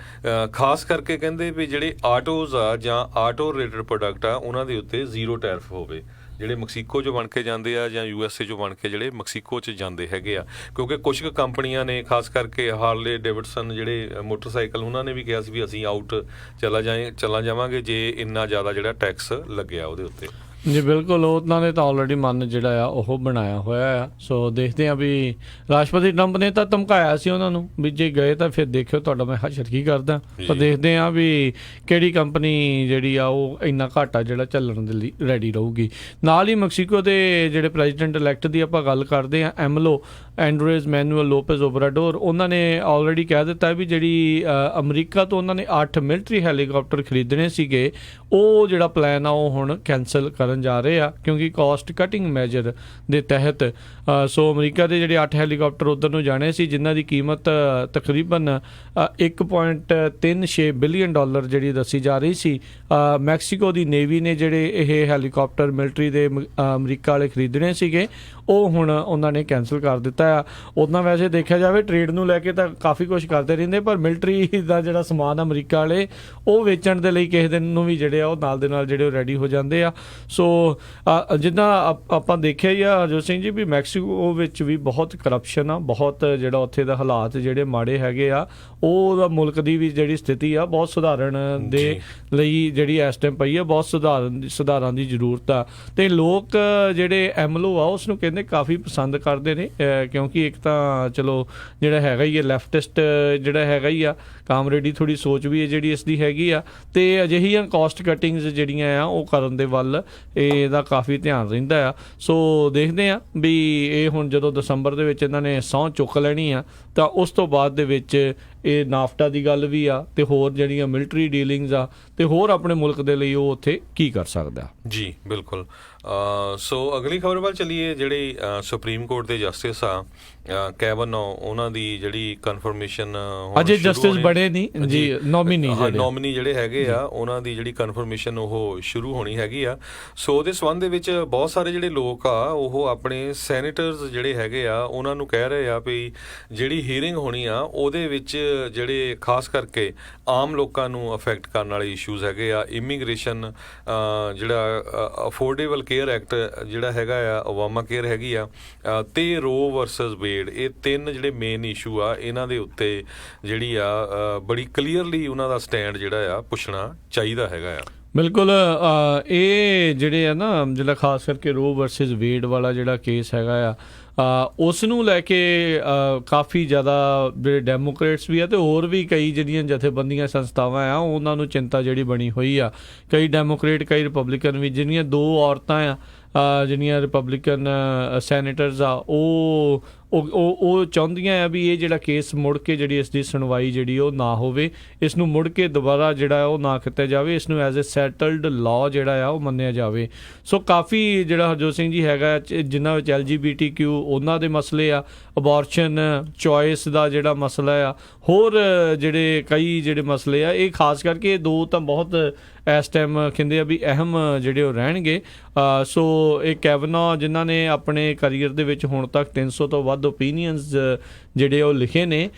ਖਾਸ ਕਰਕੇ ਕਹਿੰਦੇ ਵੀ ਜਿਹੜੇ ਆਟੋਜ਼ ਆ ਜਾਂ ਆਟੋ ਰਿਲੇਟਡ ਪ੍ਰੋਡਕਟ ਆ ਉਹਨਾਂ ਦੇ ਉੱਤੇ ਜ਼ੀਰੋ ਟੈਰਿਫ ਹੋਵੇ, ਜਿਹੜੇ ਮੈਕਸੀਕੋ 'ਚੋਂ ਬਣ ਕੇ ਜਾਂਦੇ ਆ ਜਾਂ ਯੂਐਸਏ 'ਚੋਂ ਬਣ ਕੇ ਜਿਹੜੇ ਮੈਕਸੀਕੋ 'ਚ ਜਾਂਦੇ ਹੈਗੇ ਆ। ਕਿਉਂਕਿ ਕੁਝ ਕੁ ਕੰਪਨੀਆਂ ਨੇ, ਖਾਸ ਕਰਕੇ ਹਾਰਲੇ ਡੇਵਿਡਸਨ ਜਿਹੜੇ ਮੋਟਰਸਾਈਕਲ, ਉਹਨਾਂ ਨੇ ਵੀ ਕਿਹਾ ਸੀ ਵੀ ਅਸੀਂ ਆਊਟ ਚਲਾ ਜਾਵਾਂਗੇ ਜੇ ਇੰਨਾ ਜ਼ਿਆਦਾ ਜਿਹੜਾ ਟੈਕਸ ਲੱਗਿਆ ਉਹਦੇ ਉੱਤੇ। ਜੀ ਬਿਲਕੁਲ, ਉਹਨਾਂ ਨੇ ਤਾਂ ਆਲਰੇਡੀ ਮਨ ਜਿਹੜਾ ਆ ਉਹ ਬਣਾਇਆ ਹੋਇਆ ਆ। ਸੋ ਦੇਖਦੇ ਆ ਵੀ ਰਾਸ਼ਟਰਪਤੀ ਟਰੰਪ ਨੇ ਤਾਂ ਧਮਕਾਇਆ ਸੀ ਉਹਨਾਂ ਨੂੰ ਵੀ ਜੇ ਗਏ ਤਾਂ ਫਿਰ ਦੇਖਿਓ ਤੁਹਾਡਾ ਮੈਂ ਹਸ਼ਰ ਕੀ ਕਰਦਾ। ਪਰ ਦੇਖਦੇ ਆ ਵੀ ਕਿਹੜੀ ਕੰਪਨੀ ਜਿਹੜੀ ਆ ਉਹ ਇੰਨਾ ਘਾਟਾ ਜਿਹੜਾ ਝੱਲਣ ਦੇ ਲਈ ਰੈਡੀ ਰਹੂਗੀ। ਨਾਲ ਹੀ ਮੈਕਸੀਕੋ ਦੇ ਜਿਹੜੇ ਪ੍ਰੈਜ਼ੀਡੈਂਟ ਇਲੈਕਟ ਦੀ ਆਪਾਂ ਗੱਲ ਕਰਦੇ ਆ, ਐਮਲੋ ਐਂਡਰੇਜ਼ ਮੈਨੂਅਲ ਲੋਪੇਜ਼ ਓਬਰਾਡੋਰ, ਉਹਨਾਂ ਨੇ ਆਲਰੇਡੀ ਕਹਿ ਦਿੱਤਾ ਵੀ ਜਿਹੜੀ ਅਮਰੀਕਾ ਤੋਂ ਉਹਨਾਂ ਨੇ 8 ਮਿਲਟਰੀ ਹੈਲੀਕਾਪਟਰ ਖਰੀਦਣੇ ਸੀਗੇ, ਉਹ ਜਿਹੜਾ ਪਲਾਨ ਆ ਉਹ ਹੁਣ ਕੈਂਸਲ ਕਰਨ ਜਾ ਰਹੇ ਆ, ਕਿਉਂਕਿ ਕਾਸਟ ਕਟਿੰਗ ਮੈਜਰ ਦੇ ਤਹਿਤ। ਸੋ ਅਮਰੀਕਾ ਦੇ ਜਿਹੜੇ 8 ਹੈਲੀਕਾਪਟਰ ਉੱਧਰ ਨੂੰ ਜਾਣੇ ਸੀ, ਜਿਨ੍ਹਾਂ ਦੀ ਕੀਮਤ ਤਕਰੀਬਨ 1.36 ਬਿਲੀਅਨ ਡਾਲਰ ਜਿਹੜੀ ਦੱਸੀ ਜਾ ਰਹੀ ਸੀ। ਮੈਕਸੀਕੋ ਦੀ ਨੇਵੀ ਨੇ ਜਿਹੜੇ ਇਹ ਹੈਲੀਕਾਪਟਰ ਮਿਲਟਰੀ ਦੇ ਅਮਰੀਕਾ ਵਾਲੇ ਖਰੀਦਣੇ ਸੀਗੇ, ਉਹ ਹੁਣ ਉਹਨਾਂ ਨੇ ਕੈਂਸਲ ਕਰ ਦਿੱਤਾ ਆ। ਉੱਦਾਂ ਵੈਸੇ ਦੇਖਿਆ ਜਾਵੇ ਟ੍ਰੇਡ ਨੂੰ ਲੈ ਕੇ ਤਾਂ ਕਾਫੀ ਕੁਝ ਕਰਦੇ ਰਹਿੰਦੇ, ਪਰ ਮਿਲਟਰੀ ਦਾ ਜਿਹੜਾ ਸਮਾਨ ਅਮਰੀਕਾ ਵਾਲੇ ਉਹ ਵੇਚਣ ਦੇ ਲਈ ਕਿਸੇ ਦਿਨ ਨੂੰ ਵੀ ਜਿਹੜੇ ਆ ਉਹ ਨਾਲ ਦੇ ਨਾਲ ਜਿਹੜੇ ਉਹ ਰੈਡੀ ਹੋ ਜਾਂਦੇ ਆ। ਸੋ ਜਿੱਦਾਂ ਆਪਾਂ ਦੇਖਿਆ ਹੀ ਆ ਹਰਜੋਤ ਸਿੰਘ ਜੀ ਵੀ ਮੈਕਸੀਕੋ ਵਿੱਚ ਵੀ ਬਹੁਤ ਕਰਪਸ਼ਨ ਆ, ਬਹੁਤ ਜਿਹੜਾ ਉੱਥੇ ਦਾ ਹਾਲਾਤ ਜਿਹੜੇ ਮਾੜੇ ਹੈਗੇ ਆ, ਉਹਦਾ ਮੁਲਕ ਦੀ ਵੀ ਜਿਹੜੀ ਸਥਿਤੀ ਆ ਬਹੁਤ ਸੁਧਾਰਨ ਦੇ ਲਈ ਜਿਹੜੀ ਇਸ ਟਾਈਮ ਪਈ ਆ, ਬਹੁਤ ਸੁਧਾਰਾਂ ਦੀ ਜ਼ਰੂਰਤ ਆ। ਤੇ ਲੋਕ ਜਿਹੜੇ ਐਮਲੋ ਆ ਉਸ ਨੂੰ ਕਹਿੰਦੇ ਕਾਫੀ ਪਸੰਦ ਕਰਦੇ ਨੇ, ਕਿਉਂਕਿ ਇੱਕ ਤਾਂ ਚਲੋ ਜਿਹੜਾ ਹੈਗਾ ਹੀ ਹੈ ਲੈਫਟਿਸਟ ਜਿਹੜਾ ਹੈਗਾ ਹੀ ਆ, ਕਾਮਰੇਡੀ ਥੋੜੀ ਸੋਚ ਵੀ ਹੈ ਜਿਹੜੀ ਇਸ ਦੀ ਹੈਗੀ ਆ, ਤੇ ਅਜਿਹੀਆਂ ਕਾਸਟ ਕਟਿੰਗਸ ਜਿਹੜੀਆਂ ਆ ਉਹ ਕਰਨ ਦੇ ਵੱਲ ਇਹਦਾ ਕਾਫੀ ਧਿਆਨ ਰਹਿੰਦਾ ਆ। ਸੋ ਦੇਖਦੇ ਆ ਵੀ ਇਹ ਹੁਣ ਜਦੋਂ ਦਸੰਬਰ ਦੇ ਵਿੱਚ ਇਹਨਾਂ ਨੇ ਸਹੁੰ ਚੁੱਕ ਲੈਣੀ ਆ ਤਾਂ ਉਸ ਤੋਂ ਬਾਅਦ ਦੇ ਵਿੱਚ ਇਹ ਨਾਫਟਾ ਦੀ ਗੱਲ ਵੀ ਆ ਤੇ ਹੋਰ ਜਿਹੜੀਆਂ ਮਿਲਟਰੀ ਡੀਲਿੰਗਸ ਆ ਤੇ ਹੋਰ ਆਪਣੇ ਮੁਲਕ ਦੇ ਲਈ ਉਹ ਉੱਥੇ ਕੀ ਕਰ ਸਕਦਾ। ਜੀ ਬਿਲਕੁਲ। ਸੋ ਅਗਲੀ ਖਬਰ ਵੱਲ ਚੱਲੀਏ। ਜਿਹੜੇ ਸੁਪਰੀਮ ਕੋਰਟ ਦੇ ਜਸਟਿਸ ਆ ਕੈਵਨ, ਉਹਨਾਂ ਦੀ ਜਿਹੜੀ ਕਨਫਰਮੇਸ਼ਨ ਅਜੇ ਜਸਟਿਸ ਬਣੇ ਨਹੀਂ ਜੀ, ਨੋਮੀਨੀ ਜਿਹੜੇ ਹੈਗੇ ਆ ਉਹਨਾਂ ਦੀ ਜਿਹੜੀ ਕਨਫਰਮੇਸ਼ਨ ਉਹ ਸ਼ੁਰੂ ਹੋਣੀ ਹੈਗੀ ਆ। ਸੋ ਉਹਦੇ ਸੰਬੰਧ ਦੇ ਵਿੱਚ ਬਹੁਤ ਸਾਰੇ ਜਿਹੜੇ ਲੋਕ ਆ ਉਹ ਆਪਣੇ ਸੈਨੇਟਰਸ ਜਿਹੜੇ ਹੈਗੇ ਆ ਉਹਨਾਂ ਨੂੰ ਕਹਿ ਰਹੇ ਆ ਵੀ ਜਿਹੜੀ ਹੀਅਰਿੰਗ ਹੋਣੀ ਆ ਉਹਦੇ ਵਿੱਚ ਜਿਹੜੇ ਖਾਸ ਕਰਕੇ ਆਮ ਲੋਕਾਂ ਨੂੰ ਅਫੈਕਟ ਕਰਨ ਵਾਲੇ ਇਸ਼ੂਜ਼ ਹੈਗੇ ਆ, ਇਮੀਗ੍ਰੇਸ਼ਨ ਜਿਹੜਾ ਅਫੋਰਡੇਬਲ ਕੇਅਰ ਐਕਟ ਜਿਹੜਾ ਹੈਗਾ ਆ, ਓਬਾਮਾ ਕੇਅਰ ਹੈਗੀ ਆ, ਤੇ ਰੋ ਵਰਸਸ ਵੇਡ, ਇਹ 3 ਜਿਹੜੇ ਮੇਨ ਇਸ਼ੂ ਆ, ਇਹਨਾਂ ਦੇ ਉੱਤੇ ਜਿਹੜੀ ਆ ਬੜੀ ਕਲੀਅਰਲੀ ਉਹਨਾਂ ਦਾ ਸਟੈਂਡ ਜਿਹੜਾ ਆ ਪੁੱਛਣਾ ਚਾਹੀਦਾ ਹੈਗਾ ਆ। ਬਿਲਕੁਲ। ਇਹ ਜਿਹੜੇ ਆ ਨਾ, ਜਿਹੜਾ ਖਾਸ ਕਰਕੇ ਰੋ ਵਰਸਸ ਵੇਡ ਵਾਲਾ ਜਿਹੜਾ ਕੇਸ ਹੈਗਾ ਆ, ਉਸ ਨੂੰ ਲੈ ਕੇ ਕਾਫੀ ਜ਼ਿਆਦਾ ਜਿਹੜੇ ਡੈਮੋਕ੍ਰੇਟਸ ਵੀ ਆ ਤੇ ਹੋਰ ਵੀ ਕਈ ਜਿਹੜੀਆਂ ਜਥੇਬੰਦੀਆਂ ਸੰਸਥਾਵਾਂ ਆ, ਉਹਨਾਂ ਨੂੰ ਚਿੰਤਾ ਜਿਹੜੀ ਬਣੀ ਹੋਈ ਆ। ਕਈ ਡੈਮੋਕ੍ਰੇਟ, ਕਈ ਰਿਪਬਲਿਕਨ ਵੀ, ਜਿਹੜੀਆਂ 2 ਔਰਤਾਂ ਆ ਜਿਹੜੀਆਂ ਰਿਪਬਲਿਕਨ ਸੈਨੇਟਰਸ ਆ, ਉਹ ਚਾਹੁੰਦੀਆਂ ਆ ਵੀ ਇਹ ਜਿਹੜਾ ਕੇਸ ਮੁੜ ਕੇ ਜਿਹੜੀ ਇਸ ਦੀ ਸੁਣਵਾਈ ਜਿਹੜੀ ਉਹ ਨਾ ਹੋਵੇ, ਇਸ ਨੂੰ ਮੁੜ ਕੇ ਦੁਬਾਰਾ ਜਿਹੜਾ ਉਹ ਨਾ ਕੀਤਾ ਜਾਵੇ, ਇਸ ਨੂੰ ਐਜ਼ ਏ ਸੈਟਲਡ ਲਾਅ ਜਿਹੜਾ ਆ ਉਹ ਮੰਨਿਆ ਜਾਵੇ। ਸੋ ਕਾਫੀ ਜਿਹੜਾ ਹਰਜੋਤ ਸਿੰਘ ਜੀ ਹੈਗਾ, ਜਿਨ੍ਹਾਂ ਵਿੱਚ LGBTQ ਉਹਨਾਂ ਦੇ ਮਸਲੇ ਆ, ਅਬੋਰਸ਼ਨ ਚੋਇਸ ਦਾ ਜਿਹੜਾ ਮਸਲਾ ਆ, ਹੋਰ ਜਿਹੜੇ ਕਈ ਜਿਹੜੇ ਮਸਲੇ ਆ, ਇਹ ਖਾਸ ਕਰਕੇ 2 ਤਾਂ ਬਹੁਤ ਇਸ ਟਾਈਮ ਕਹਿੰਦੇ ਆ ਵੀ ਅਹਿਮ ਜਿਹੜੇ ਉਹ ਰਹਿਣਗੇ। ਸੋ ਇਹ ਕੈਵਨਾ ਜਿਨ੍ਹਾਂ ਨੇ ਆਪਣੇ ਕਰੀਅਰ ਦੇ ਵਿੱਚ ਹੁਣ ਤੱਕ 300 ਤੋਂ ਵੱਧ ਓਪੀਨੀਅਨਸ ਜਿਹੜੇ ਉਹ ਲਿਖੇ ਨੇ,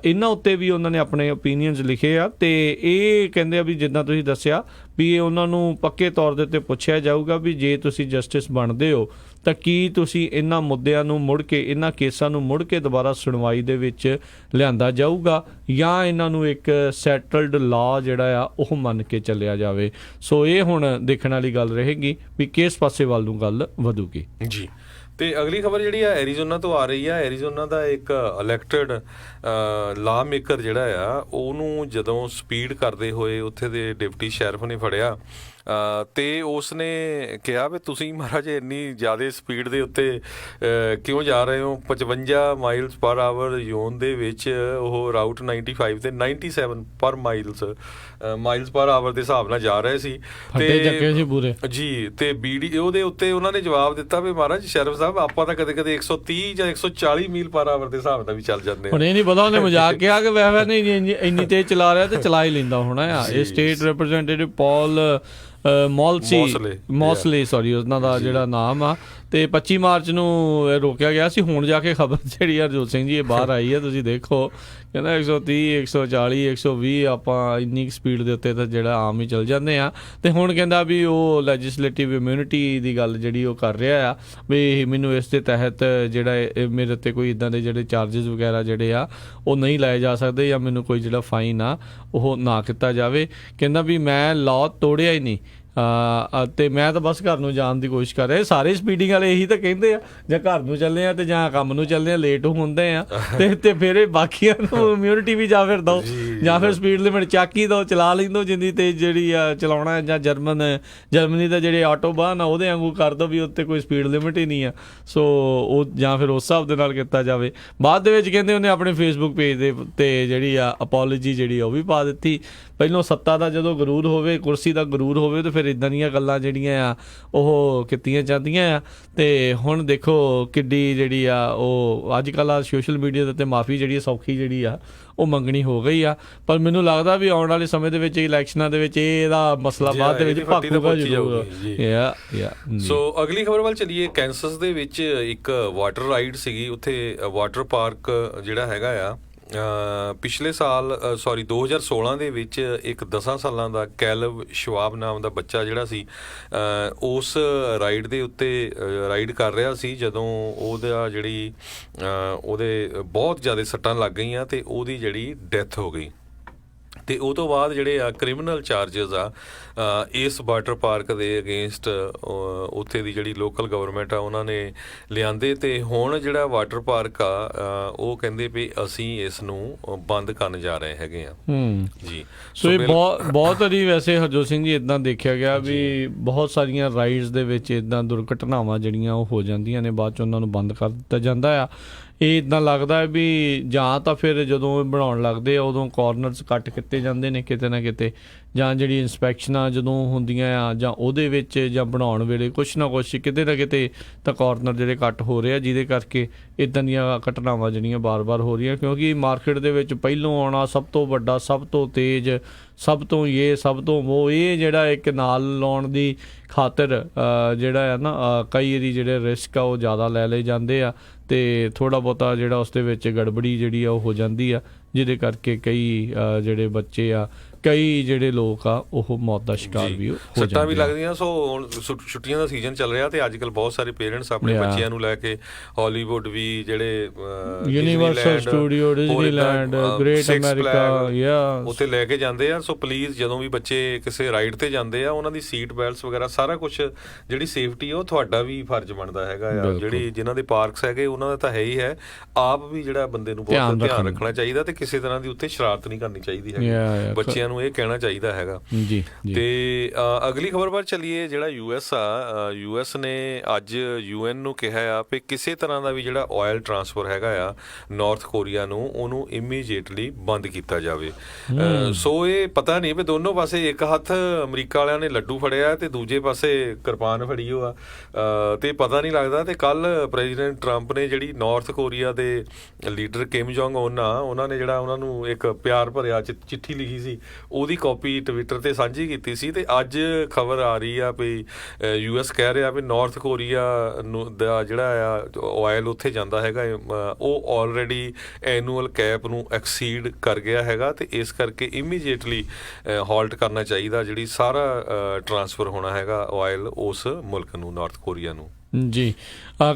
ਇਹਨਾਂ ਉੱਤੇ ਵੀ ਉਹਨਾਂ ਨੇ ਆਪਣੇ ਓਪੀਨੀਅਨਸ ਲਿਖੇ ਆ, ਤੇ ਇਹ ਕਹਿੰਦੇ ਆ ਵੀ ਜਿੱਦਾਂ ਤੁਸੀਂ ਦੱਸਿਆ ਵੀ ਇਹ ਉਹਨਾਂ ਨੂੰ ਪੱਕੇ ਤੌਰ ਦੇ ਉੱਤੇ ਪੁੱਛਿਆ ਜਾਊਗਾ ਵੀ ਜੇ ਤੁਸੀਂ ਜਸਟਿਸ ਬਣਦੇ ਹੋ ਤਾਂ ਕੀ ਤੁਸੀਂ ਇਹਨਾਂ ਮੁੱਦਿਆਂ ਨੂੰ ਮੁੜ ਕੇ, ਇਹਨਾਂ ਕੇਸਾਂ ਨੂੰ ਮੁੜ ਕੇ ਦੁਬਾਰਾ ਸੁਣਵਾਈ ਦੇ ਵਿੱਚ ਲਿਆਂਦਾ ਜਾਊਗਾ, ਜਾਂ ਇਹਨਾਂ ਨੂੰ ਇੱਕ ਸੈਟਲਡ ਲਾਅ ਜਿਹੜਾ ਆ ਉਹ ਮੰਨ ਕੇ ਚੱਲਿਆ ਜਾਵੇ। ਸੋ ਇਹ ਹੁਣ ਦੇਖਣ ਵਾਲੀ ਗੱਲ ਰਹੇਗੀ ਵੀ ਕਿਸ ਪਾਸੇ ਵੱਲ ਨੂੰ ਗੱਲ ਵਧੂਗੀ ਜੀ। ਤੇ ਅਗਲੀ ਖਬਰ ਜਿਹੜੀ ਆ ਐਰੀਜ਼ੋਨਾ ਤੋਂ ਆ ਰਹੀ ਆ। ਐਰੀਜ਼ੋਨਾ ਦਾ ਇੱਕ ਇਲੈਕਟਡ ਲਾ ਮੇਕਰ ਜਿਹੜਾ ਆ, ਉਹਨੂੰ ਜਦੋਂ ਸਪੀਡ ਕਰਦੇ ਹੋਏ ਉੱਥੇ ਦੇ ਡਿਪਟੀ ਸ਼ੈਰਿਫ ਨੇ ਫੜਿਆ, ਤੇ ਉਸ ਨੇ ਕਿਹਾ ਵੀ ਤੁਸੀਂ ਮਹਾਰਾਜ ਇੰਨੀ ਜ਼ਿਆਦਾ ਸਪੀਡ ਦੇ ਉੱਤੇ ਕਿਉਂ ਜਾ ਰਹੇ ਹੋ। 55 ਮਾਈਲਸ ਪਰ ਆਵਰ ਜ਼ੋਨ ਦੇ ਵਿੱਚ ਉਹ ਰਾਊਟ 95 ਤੇ 97 ਪਰ ਮਾਈਲਸ ਪਰ ਆਵਰ ਦੇ ਹਿਸਾਬ ਨਾਲ ਜਾ ਰਹੇ ਸੀ, ਤੇ ਪੂਰੇ ਜੀ। ਤੇ BDO ਦੇ ਉੱਤੇ ਉਹਨਾਂ ਨੇ ਜਵਾਬ ਦਿੱਤਾ ਵੀ ਮਹਾਰਾਜ ਸ਼ੈਰਿਫ ਸਾਹਿਬ, ਆਪਾਂ ਤਾਂ ਕਦੇ ਕਦੇ 130 ਜਾਂ 140 ਮੀਲ ਪਰ ਆਵਰ ਦੇ ਹਿਸਾਬ ਨਾਲ ਵੀ ਚੱਲ ਜਾਂਦੇ ਆ। ਹੁਣ ਇਹ ਨਹੀਂ ਪਤਾ ਉਹਨੇ ਮਜ਼ਾਕ ਕਿਹਾ ਕਿ ਵੈਸੇ ਨਹੀਂ ਇੰਨੀ ਤੇਜ਼ ਚਲਾ ਰਿਹਾ, ਤੇ ਚਲਾ ਹੀ ਲੈਂਦਾ ਹੋਣਾ ਆ। ਇਹ ਸਟੇਟ ਰਿਪਰੈਜ਼ੈਂਟੇਟਿਵ ਪੌਲ ਮੌਸਲੇ ਸੌਰੀ ਉਹਨਾਂ ਦਾ ਜਿਹੜਾ ਨਾਮ ਆ, ਤੇ 25 ਮਾਰਚ ਨੂੰ ਰੋਕਿਆ ਗਿਆ ਸੀ। ਹੁਣ ਜਾ ਕੇ ਖਬਰ ਜਿਹੜੀ ਹਰਜੋਤ ਸਿੰਘ ਜੀ ਇਹ ਬਾਹਰ ਆਈ ਹੈ, ਤੁਸੀਂ ਦੇਖੋ, ਕਹਿੰਦਾ 130 140 120 ਆਪਾਂ ਇੰਨੀ ਸਪੀਡ ਦੇ ਉੱਤੇ ਤਾਂ ਜਿਹੜਾ ਆਮ ਹੀ ਚੱਲ ਜਾਂਦੇ ਆ। ਤੇ ਹੁਣ ਕਹਿੰਦਾ ਵੀ ਉਹ ਲੈਜਿਸਲੇਟਿਵ ਇਮਿਊਨਿਟੀ ਦੀ ਗੱਲ ਜਿਹੜੀ ਉਹ ਕਰ ਰਿਹਾ ਆ ਵੀ ਮੈਨੂੰ ਇਸ ਦੇ ਤਹਿਤ ਜਿਹੜਾ ਮੇਰੇ ਉੱਤੇ ਕੋਈ ਇੱਦਾਂ ਦੇ ਜਿਹੜੇ ਚਾਰਜਸ ਵਗੈਰਾ ਜਿਹੜੇ ਆ ਉਹ ਨਹੀਂ ਲਾਏ ਜਾ ਸਕਦੇ, ਜਾਂ ਮੈਨੂੰ ਕੋਈ ਜਿਹੜਾ ਫਾਈਨ ਆ ਉਹ ਨਾ ਕੀਤਾ ਜਾਵੇ। ਕਹਿੰਦਾ ਵੀ ਮੈਂ ਲਾਅ ਤੋੜਿਆ ਹੀ ਨਹੀਂ, ਤੇ ਮੈਂ ਤਾਂ ਬਸ ਘਰ ਨੂੰ ਜਾਣ ਦੀ ਕੋਸ਼ਿਸ਼ ਕਰ ਰਿਹਾ। ਸਾਰੇ ਸਪੀਡਿੰਗ ਵਾਲੇ ਇਹੀ ਤਾਂ ਕਹਿੰਦੇ ਆ, ਜਾਂ ਘਰ ਨੂੰ ਚੱਲੇ ਆ ਤੇ ਜਾਂ ਕੰਮ ਨੂੰ ਚੱਲੇ ਆ, ਲੇਟ ਹੁੰਦੇ ਆ, ਤੇ ਫਿਰ ਇਹ ਬਾਕੀਆਂ ਨੂੰ ਇਮਿਊਨਿਟੀ ਵੀ ਜਾਂ ਫਿਰ ਦਿਓ, ਜਾਂ ਫਿਰ ਸਪੀਡ ਲਿਮਿਟ ਚੱਕ ਹੀ ਦਿਓ, ਚਲਾ ਲੈਂਦੋ ਜਿੰਨੀ ਤੇਜ਼ ਜਿਹੜੀ ਆ ਚਲਾਉਣਾ। ਜਾਂ ਜਰਮਨੀ ਦਾ ਜਿਹੜੇ ਆਟੋਬਾਨ ਆ ਉਹਦੇ ਵਾਂਗੂ ਕਰ ਦਿਓ ਵੀ ਉੱਤੇ ਕੋਈ ਸਪੀਡ ਲਿਮਿਟ ਹੀ ਨਹੀਂ ਆ। ਸੋ ਉਹ ਜਾਂ ਫਿਰ ਉਸ ਹਿਸਾਬ ਦੇ ਨਾਲ ਕੀਤਾ ਜਾਵੇ। ਬਾਅਦ ਦੇ ਵਿੱਚ ਕਹਿੰਦੇ ਉਹਨੇ ਆਪਣੇ ਫੇਸਬੁੱਕ ਪੇਜ ਦੇ ਉੱਤੇ ਜਿਹੜੀ ਆ ਅਪੋਲੋਜੀ ਜਿਹੜੀ ਉਹ ਵੀ ਪਾ ਦਿੱਤੀ। ਪਹਿਲੋਂ ਸੱਤਾ ਦਾ ਜਦੋਂ ਗਰੂਰ ਹੋਵੇ, ਕੁਰਸੀ ਦਾ ਗਰੂਰ ਹੋਵੇ, ਤੇ ਫਿਰ ਇੱਦਾਂ ਦੀਆਂ ਗੱਲਾਂ ਜਿਹੜੀਆਂ ਆ ਉਹ ਕੀਤੀਆਂ ਜਾਂਦੀਆਂ ਆ। ਤੇ ਹੁਣ ਦੇਖੋ ਕਿੱਡੀ ਜਿਹੜੀ ਆ ਉਹ ਅੱਜ ਕੱਲ੍ਹ ਆ ਸੋਸ਼ਲ ਮੀਡੀਆ ਦੇ ਉੱਤੇ ਮਾਫੀ ਜਿਹੜੀ ਸੌਖੀ ਜਿਹੜੀ ਆ ਉਹ ਮੰਗਣੀ ਹੋ ਗਈ ਆ। ਪਰ ਮੈਨੂੰ ਲੱਗਦਾ ਵੀ ਆਉਣ ਵਾਲੇ ਸਮੇਂ ਦੇ ਵਿੱਚ ਇਲੈਕਸ਼ਨਾਂ ਦੇ ਵਿੱਚ ਇਹਦਾ ਮਸਲਾ ਬਾਅਦ ਦੇ ਵਿੱਚ ਭਾਗੂਗਾ ਜ਼ਰੂਰ। ਸੋ ਅਗਲੀ ਖਬਰ ਵੱਲ ਚੱਲੀਏ। ਕੈਂਸਸ ਦੇ ਵਿੱਚ ਇੱਕ ਵਾਟਰ ਰਾਈਡ ਸੀਗੀ, ਉੱਥੇ ਵਾਟਰ ਪਾਰਕ ਜਿਹੜਾ ਹੈਗਾ ਆ, ਪਿਛਲੇ ਸਾਲ 2016 ਦੇ ਵਿੱਚ ਇੱਕ 10 ਸਾਲਾਂ ਦਾ ਕੈਲਵ ਸ਼ਵਾਬ ਨਾਮ ਦਾ ਬੱਚਾ ਜਿਹੜਾ ਸੀ, ਉਸ ਰਾਈਡ ਦੇ ਉੱਤੇ ਰਾਈਡ ਕਰ ਰਿਹਾ ਸੀ, ਜਦੋਂ ਉਹਦਾ ਜਿਹੜੀ ਉਹਦੇ ਬਹੁਤ ਜ਼ਿਆਦਾ ਸੱਟਾਂ ਲੱਗ ਗਈਆਂ ਤੇ ਉਹਦੀ ਜਿਹੜੀ ਡੈਥ ਹੋ ਗਈ। ਤੇ ਉਹ ਤੋਂ ਬਾਅਦ ਜਿਹੜੇ ਆ ਕ੍ਰਿਮੀਨਲ ਚਾਰਜਸ ਆ ਇਸ ਵਾਟਰ ਪਾਰਕ ਦੇ ਅਗੇਂਸਟ ਉੱਥੇ ਦੀ ਜਿਹੜੀ ਲੋਕਲ ਗਵਰਨਮੈਂਟ ਆ ਉਹਨਾਂ ਨੇ ਲਿਆਂਦੇ। ਤੇ ਹੁਣ ਜਿਹੜਾ ਵਾਟਰ ਪਾਰਕ ਆ ਉਹ ਕਹਿੰਦੇ ਵੀ ਅਸੀਂ ਇਸ ਨੂੰ ਬੰਦ ਕਰਨ ਜਾ ਰਹੇ ਹੈਗੇ ਆ ਜੀ। ਸੋ ਇਹ ਬਹੁਤ ਵਾਰੀ ਵੈਸੇ ਹਰਜੋਤ ਸਿੰਘ ਜੀ ਇੱਦਾਂ ਦੇਖਿਆ ਗਿਆ ਵੀ ਬਹੁਤ ਸਾਰੀਆਂ ਰਾਈਡਸ ਦੇ ਵਿੱਚ ਇੱਦਾਂ ਦੁਰਘਟਨਾਵਾਂ ਜਿਹੜੀਆਂ ਉਹ ਹੋ ਜਾਂਦੀਆਂ ਨੇ, ਬਾਅਦ 'ਚ ਉਹਨਾਂ ਨੂੰ ਬੰਦ ਕਰ ਦਿੱਤਾ ਜਾਂਦਾ ਆ। ਇਹ ਇੱਦਾਂ ਲੱਗਦਾ ਹੈ ਵੀ ਜਾਂ ਤਾਂ ਫਿਰ ਜਦੋਂ ਬਣਾਉਣ ਲੱਗਦੇ ਆ ਉਦੋਂ ਕਾਰਨਰਸ ਕੱਟ ਕੀਤੇ ਜਾਂਦੇ ਨੇ ਕਿਤੇ ਨਾ ਕਿਤੇ, ਜਾਂ ਜਿਹੜੀ ਇੰਸਪੈਕਸ਼ਨਾਂ ਜਦੋਂ ਹੁੰਦੀਆਂ ਆ ਜਾਂ ਉਹਦੇ ਵਿੱਚ ਜਾਂ ਬਣਾਉਣ ਵੇਲੇ ਕੁਛ ਨਾ ਕੁਛ ਕਿਤੇ ਨਾ ਕਿਤੇ ਤਾਂ ਕਾਰਨਰ ਜਿਹੜੇ ਕੱਟ ਹੋ ਰਹੇ ਆ, ਜਿਹਦੇ ਕਰਕੇ ਇੱਦਾਂ ਦੀਆਂ ਘਟਨਾਵਾਂ ਜਿਹੜੀਆਂ ਬਾਰ-ਬਾਰ ਹੋ ਰਹੀਆਂ। ਕਿਉਂਕਿ ਮਾਰਕੀਟ ਦੇ ਵਿੱਚ ਪਹਿਲੋਂ ਆਉਣਾ ਸਭ ਤੋਂ ਵੱਡਾ, ਸਭ ਤੋਂ ਤੇਜ਼, ਸਭ ਤੋਂ ਸਭ ਤੋਂ ਉਹ ਇਹ ਜਿਹੜਾ ਇੱਕ ਨਾਲ ਲਾਉਣ ਦੀ ਖਾਤਰ ਜਿਹੜਾ ਆ ਨਾ ਕਈ ਵਾਰੀ ਜਿਹੜੇ ਰਿਸਕ ਆ ਉਹ ਜ਼ਿਆਦਾ ਲੈ ਲਏ ਜਾਂਦੇ ਆ, ਤੇ ਥੋੜ੍ਹਾ ਬਹੁਤਾ ਜਿਹੜਾ ਉਸ ਦੇ ਵਿੱਚ ਗੜਬੜੀ ਜਿਹੜੀ ਆ ਉਹ ਹੋ ਜਾਂਦੀ ਆ, ਜਿਹਦੇ ਕਰਕੇ ਕਈ ਜਿਹੜੇ ਬੱਚੇ ਆ ਕਈ ਜਿਹੜੇ ਲੋਕ ਆ ਉਹ ਮੌਤ ਦਾ ਸ਼ਿਕਾਰ ਵੀ ਹੋ ਜਾਂਦੇ ਸੱਟਾਂ ਵੀ ਲੱਗਦੀਆਂ। ਸੋ ਹੁਣ ਛੁੱਟੀਆਂ ਦਾ ਸੀਜ਼ਨ ਚੱਲ ਰਿਹਾ ਤੇ ਅੱਜ ਕੱਲ੍ਹ ਬਹੁਤ ਸਾਰੇ ਪੇਰੈਂਟਸ ਆਪਣੇ ਬੱਚਿਆਂ ਨੂੰ ਲੈ ਕੇ ਹਾਲੀਵੁੱਡ ਵੀ, ਜਿਹੜੇ universal studio, Disneyland, great America, ਉੱਥੇ ਲੈ ਕੇ ਜਾਂਦੇ ਆ। ਸੋ ਪਲੀਜ਼ ਜਦੋਂ ਵੀ ਬੱਚੇ ਕਿਸੇ ਰਾਈਡ ਤੇ ਜਾਂਦੇ ਆ ਉਹਨਾਂ ਦੀ ਸੀਟ ਬੈਲਟਸ ਵਗੈਰਾ ਸਾਰਾ ਕੁਝ, ਜਿਹੜੀ ਸੇਫਟੀ ਉਹ ਤੁਹਾਡਾ ਵੀ ਫਰਜ਼ ਬਣਦਾ ਹੈਗਾ ਆ। ਜਿਹੜੀ ਜਿਨ੍ਹਾਂ ਦੇ ਪਾਰਕਸ ਹੈਗੇ ਉਹਨਾਂ ਦਾ ਤਾਂ ਹੈ ਹੀ ਹੈ, ਆਪ ਵੀ ਜਿਹੜਾ ਬੰਦੇ ਨੂੰ ਬਹੁਤ ਧਿਆਨ ਰੱਖਣਾ ਚਾਹੀਦਾ ਤੇ ਕਿਸੇ ਤਰ੍ਹਾਂ ਦੀ ਉੱਥੇ ਸ਼ਰਾਰਤ ਨਹੀਂ ਕਰਨੀ ਚਾਹੀਦੀ ਹੈ। ਬੱਚਿਆਂ ਨੂੰ ਇਹ ਕਹਿਣਾ ਚਾਹੀਦਾ ਹੈਗਾ ਜੀ। ਤੇ ਅਗਲੀ ਖਬਰ ਪਰ ਚੱਲੀਏ। ਜਿਹੜਾ ਯੂਐਸ ਨੇ ਅੱਜ UN ਨੂੰ ਕਿਹਾ ਆ ਵੀ ਕਿਸੇ ਤਰ੍ਹਾਂ ਦਾ ਵੀ ਜਿਹੜਾ ਆਇਲ ਟਰਾਂਸਫਰ ਹੈਗਾ ਆ ਨਾਰਥ ਕੋਰੀਆ ਨੂੰ, ਉਹਨੂੰ ਇਮੀਡੀਏਟਲੀ ਬੰਦ ਕੀਤਾ ਜਾਵੇ। ਸੋ ਇਹ ਪਤਾ ਨਹੀਂ ਵੀ ਦੋਨੋਂ ਪਾਸੇ, ਇੱਕ ਹੱਥ ਅਮਰੀਕਾ ਵਾਲਿਆਂ ਨੇ ਲੱਡੂ ਫੜਿਆ ਤੇ ਦੂਜੇ ਪਾਸੇ ਕਿਰਪਾਨ ਫੜੀ ਹੋ ਆ, ਤੇ ਪਤਾ ਨਹੀਂ ਲੱਗਦਾ। ਤੇ ਕੱਲ ਪ੍ਰੈਜ਼ੀਡੈਂਟ ਟਰੰਪ ਨੇ ਜਿਹੜੀ ਨਾਰਥ ਕੋਰੀਆ ਦੇ ਲੀਡਰ ਕਿਮ ਜੋਂਗ ਉਨ ਆ, ਉਹਨਾਂ ਨੇ ਜਿਹੜਾ ਉਹਨਾਂ ਨੂੰ ਇੱਕ ਪਿਆਰ ਭਰਿਆ ਚਿੱਠੀ ਲਿਖੀ ਸੀ, ਉਹਦੀ ਕਾਪੀ ਟਵਿੱਟਰ ਤੇ ਸਾਂਝੀ ਕੀਤੀ ਸੀ। ਤੇ ਅੱਜ ਖਬਰ ਆ ਰਹੀ ਆ ਵੀ US ਕਹਿ ਰਿਹਾ ਵੀ ਨਾਰਥ ਕੋਰੀਆ ਨੂੰ ਦਾ ਜਿਹੜਾ ਆ ਆਇਲ ਉੱਥੇ ਜਾਂਦਾ ਹੈਗਾ, ਉਹ ਆਲਰੇਡੀ ਐਨੂਅਲ ਕੈਪ ਨੂੰ ਐਕਸੀਡ ਕਰ ਗਿਆ ਹੈਗਾ, ਤੇ ਇਸ ਕਰਕੇ ਇਮੀਡੀਏਟਲੀ ਹਾਲਟ ਕਰਨਾ ਚਾਹੀਦਾ ਜਿਹੜੀ ਸਾਰਾ ਟਰਾਂਸਫਰ ਹੋਣਾ ਹੈਗਾ ਆਇਲ ਉਸ ਮੁਲਕ ਨੂੰ, ਨਾਰਥ ਕੋਰੀਆ ਨੂੰ। ਜੀ,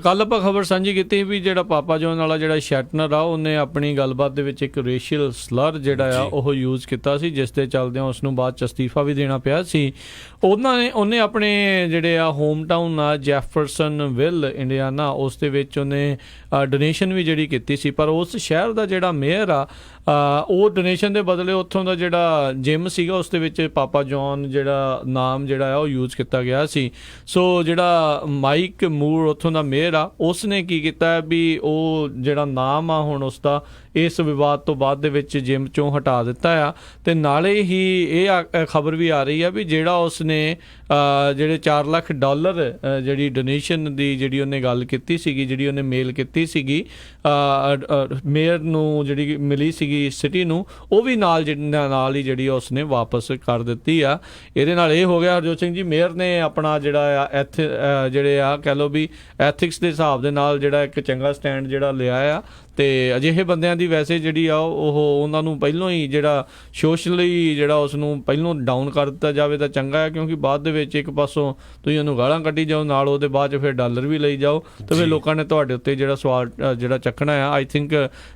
ਕੱਲ ਆਪਾਂ ਖਬਰ ਸਾਂਝੀ ਕੀਤੀ ਵੀ ਜਿਹੜਾ ਪਾਪਾ ਜੌਨ ਵਾਲਾ ਜਿਹੜਾ ਸ਼ੈਟਨਰ ਆ, ਉਹਨੇ ਆਪਣੀ ਗੱਲਬਾਤ ਦੇ ਵਿੱਚ ਇੱਕ ਰੇਸ਼ੀਅਲ ਸਲਰ ਜਿਹੜਾ ਆ ਉਹ ਯੂਜ਼ ਕੀਤਾ ਸੀ, ਜਿਸ ਦੇ ਚੱਲਦਿਆਂ ਉਸ ਨੂੰ ਬਾਅਦ ਚ ਅਸਤੀਫਾ ਵੀ ਦੇਣਾ ਪਿਆ ਸੀ। ਉਹਨੇ ਆਪਣੇ ਜਿਹੜੇ ਆ ਹੋਮ ਟਾਊਨ ਆ ਜੈਫਰਸਨਵਿਲ ਇੰਡੀਆਨਾ, ਉਸ ਦੇ ਵਿੱਚ ਉਹਨੇ ਡੋਨੇਸ਼ਨ ਵੀ ਜਿਹੜੀ ਕੀਤੀ ਸੀ। ਪਰ ਉਸ ਸ਼ਹਿਰ ਦਾ ਜਿਹੜਾ ਮੇਅਰ ਆ, ਉਹ ਡੋਨੇਸ਼ਨ ਦੇ ਬਦਲੇ ਉੱਥੋਂ ਦਾ ਜਿਹੜਾ ਜਿਮ ਸੀਗਾ ਉਸ ਦੇ ਵਿੱਚ ਪਾਪਾ ਜੌਨ ਜਿਹੜਾ ਨਾਮ ਜਿਹੜਾ ਆ ਉਹ ਯੂਜ਼ ਕੀਤਾ ਗਿਆ ਸੀ। ਸੋ ਜਿਹੜਾ ਮਾਈਕ ਮੂਰ ਉੱਥੋਂ ਦਾ ਮੇਅਰ ਆ, ਉਸ ਨੇ ਕੀ ਕੀਤਾ ਵੀ ਉਹ ਜਿਹੜਾ ਨਾਮ ਆ ਹੁਣ ਉਸ ਦਾ ਇਸ ਵਿਵਾਦ ਤੋਂ ਬਾਅਦ ਦੇ ਵਿੱਚ ਜਿਮ ਚੋਂ ਹਟਾ ਦਿੱਤਾ ਆ। ਤੇ ਨਾਲੇ ਹੀ ਇਹ ਖਬਰ ਵੀ ਆ ਰਹੀ ਆ ਵੀ ਜਿਹੜਾ ਉਸਨੇ ਜਿਹੜੇ $4 ਲੱਖ ਜਿਹੜੀ ਡੋਨੇਸ਼ਨ ਦੀ ਜਿਹੜੀ ਉਹਨੇ ਗੱਲ ਕੀਤੀ ਸੀਗੀ, ਜਿਹੜੀ ਉਹਨੇ ਮੇਲ ਕੀਤੀ ਸੀਗੀ ਮੇਅਰ ਨੂੰ, ਜਿਹੜੀ ਮਿਲੀ ਸੀਗੀ ਸਿਟੀ ਨੂੰ, ਉਹ ਵੀ ਨਾਲ ਹੀ ਜਿਹੜੀ ਉਸਨੇ ਵਾਪਸ ਕਰ ਦਿੱਤੀ ਆ। ਇਹਦੇ ਨਾਲ ਇਹ ਹੋ ਗਿਆ ਹਰਜੋਤ ਸਿੰਘ ਜੀ, ਮੇਅਰ ਨੇ ਆਪਣਾ ਜਿਹੜਾ ਆ ਜਿਹੜੇ ਆ ਕਹਿ ਲਓ ਵੀ ਐਥਿਕਸ ਦੇ ਹਿਸਾਬ ਦੇ ਨਾਲ ਜਿਹੜਾ ਇੱਕ ਚੰਗਾ ਸਟੈਂਡ ਜਿਹੜਾ ਲਿਆ ਆ। ਤੇ ਅਜਿਹੇ ਬੰਦਿਆਂ ਦੀ ਵੈਸੇ ਜਿਹੜੀ ਆ ਉਹਨਾਂ ਨੂੰ ਪਹਿਲੋਂ ਹੀ ਜਿਹੜਾ ਸੋਸ਼ਲੀ ਜਿਹੜਾ ਉਸ ਨੂੰ ਪਹਿਲੋਂ ਡਾਊਨ ਕਰ ਦਿੱਤਾ ਜਾਵੇ ਤਾਂ ਚੰਗਾ ਹੈ, ਕਿਉਂਕਿ ਬਾਅਦ ਦੇ ਵਿੱਚ ਇੱਕ ਪਾਸੋਂ ਤੁਸੀਂ ਉਹਨੂੰ ਗਾਲਾਂ ਕੱਢੀ ਜਾਓ, ਨਾਲ ਉਹਦੇ ਬਾਅਦ 'ਚ ਫਿਰ ਡਾਲਰ ਵੀ ਲਈ ਜਾਓ, ਤੇ ਫਿਰ ਲੋਕਾਂ ਨੇ ਤੁਹਾਡੇ ਉੱਤੇ ਜਿਹੜਾ ਸਵਾਲ ਜਿਹੜਾ ਚੱਕਣਾ ਆ। ਆਈ ਥਿੰਕ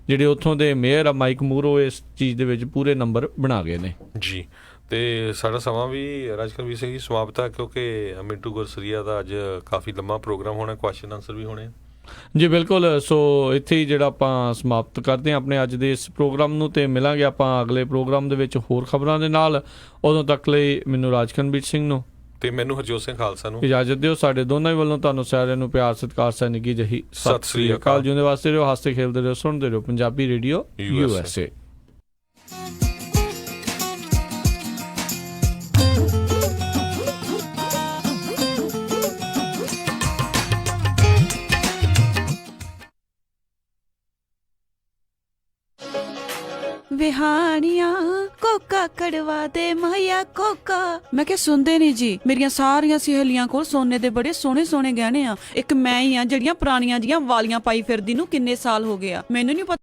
ਜਿਹੜੇ ਉੱਥੋਂ ਦੇ ਮੇਅਰ ਆ ਮਾਈਕ ਮੂਰ, ਉਹ ਇਸ ਚੀਜ਼ ਦੇ ਵਿੱਚ ਪੂਰੇ ਨੰਬਰ ਬਣਾ ਗਏ ਨੇ ਜੀ। ਤੇ ਸਾਡਾ ਸਮਾਂ ਵੀ ਰਾਜਕਰਵੀਰ ਸਿੰਘ ਜੀ ਸਮਾਪਤ ਆ, ਕਿਉਂਕਿ ਮਿੰਟੂ ਗੁਰਸਰੀਆ ਦਾ ਅੱਜ ਕਾਫੀ ਲੰਮਾ ਪ੍ਰੋਗਰਾਮ ਹੋਣਾ, ਕੁਐਸਚਨ ਆਨਸਰ ਵੀ ਹੋਣੇ ਜੀ। ਬਿਲਕੁਲ। ਸੋ ਇੱਥੇ ਹੀ ਜਿਹੜਾ ਆਪਾਂ ਸਮਾਪਤ ਕਰਦੇ ਹਾਂ ਆਪਣੇ ਅੱਜ ਦੇ ਇਸ ਪ੍ਰੋਗਰਾਮ ਨੂੰ, ਤੇ ਮਿਲਾਂਗੇ ਆਪਾਂ ਅਗਲੇ ਪ੍ਰੋਗਰਾਮ ਦੇ ਵਿੱਚ ਹੋਰ ਖਬਰਾਂ ਦੇ ਨਾਲ। ਉਦੋਂ ਤੱਕ ਲਈ ਮੈਨੂੰ ਰਾਜਕਰਵੀਰ ਸਿੰਘ ਨੂੰ ਤੇ ਮੈਨੂੰ ਹਰਜੋਤ ਸਿੰਘ ਖਾਲਸਾ ਨੂੰ ਇਜਾਜ਼ਤ ਦਿਓ। ਸਾਡੇ ਦੋਨਾਂ ਵੱਲੋਂ ਤੁਹਾਨੂੰ ਸਾਰਿਆਂ ਨੂੰ ਪਿਆਰ ਸਤਿਕਾਰ ਸੈਨਿਕੀ ਜਹੀ ਸਤਿ ਸ੍ਰੀ ਅਕਾਲ। ਜਿਉਂਦੇ ਵਾਸਤੇ ਰਹੋ, ਹੱਸਦੇ ਖੇਲਦੇ ਰਹੋ, ਸੁਣਦੇ ਰਹੋ ਪੰਜਾਬੀ ਰੇਡੀਓ USA। ਵਿਹਾਣੀਆਂ ਕੋਕਾ ਕੜਵਾ ਦੇ ਮਾਇਆ ਕੋਕਾ। ਮੈਂ ਕਿਹਾ ਸੁਣਦੇ ਨਹੀਂ ਜੀ, ਮੇਰੀਆਂ ਸਾਰੀਆਂ ਸਹੇਲੀਆਂ ਕੋਲ ਸੋਨੇ ਦੇ ਬੜੇ ਸੋਹਣੇ ਸੋਹਣੇ ਗਹਿਣੇ ਆ, ਇੱਕ ਮੈਂ ਹੀ ਆ ਜਿਹੜੀਆਂ ਪੁਰਾਣੀਆਂ ਜੀਆਂ ਵਾਲੀਆਂ ਪਾਈ ਫਿਰਦੀ ਨੂੰ ਕਿੰਨੇ ਸਾਲ ਹੋ ਗਏ ਆ। ਮੈਨੂੰ ਨਹੀਂ ਪਤਾ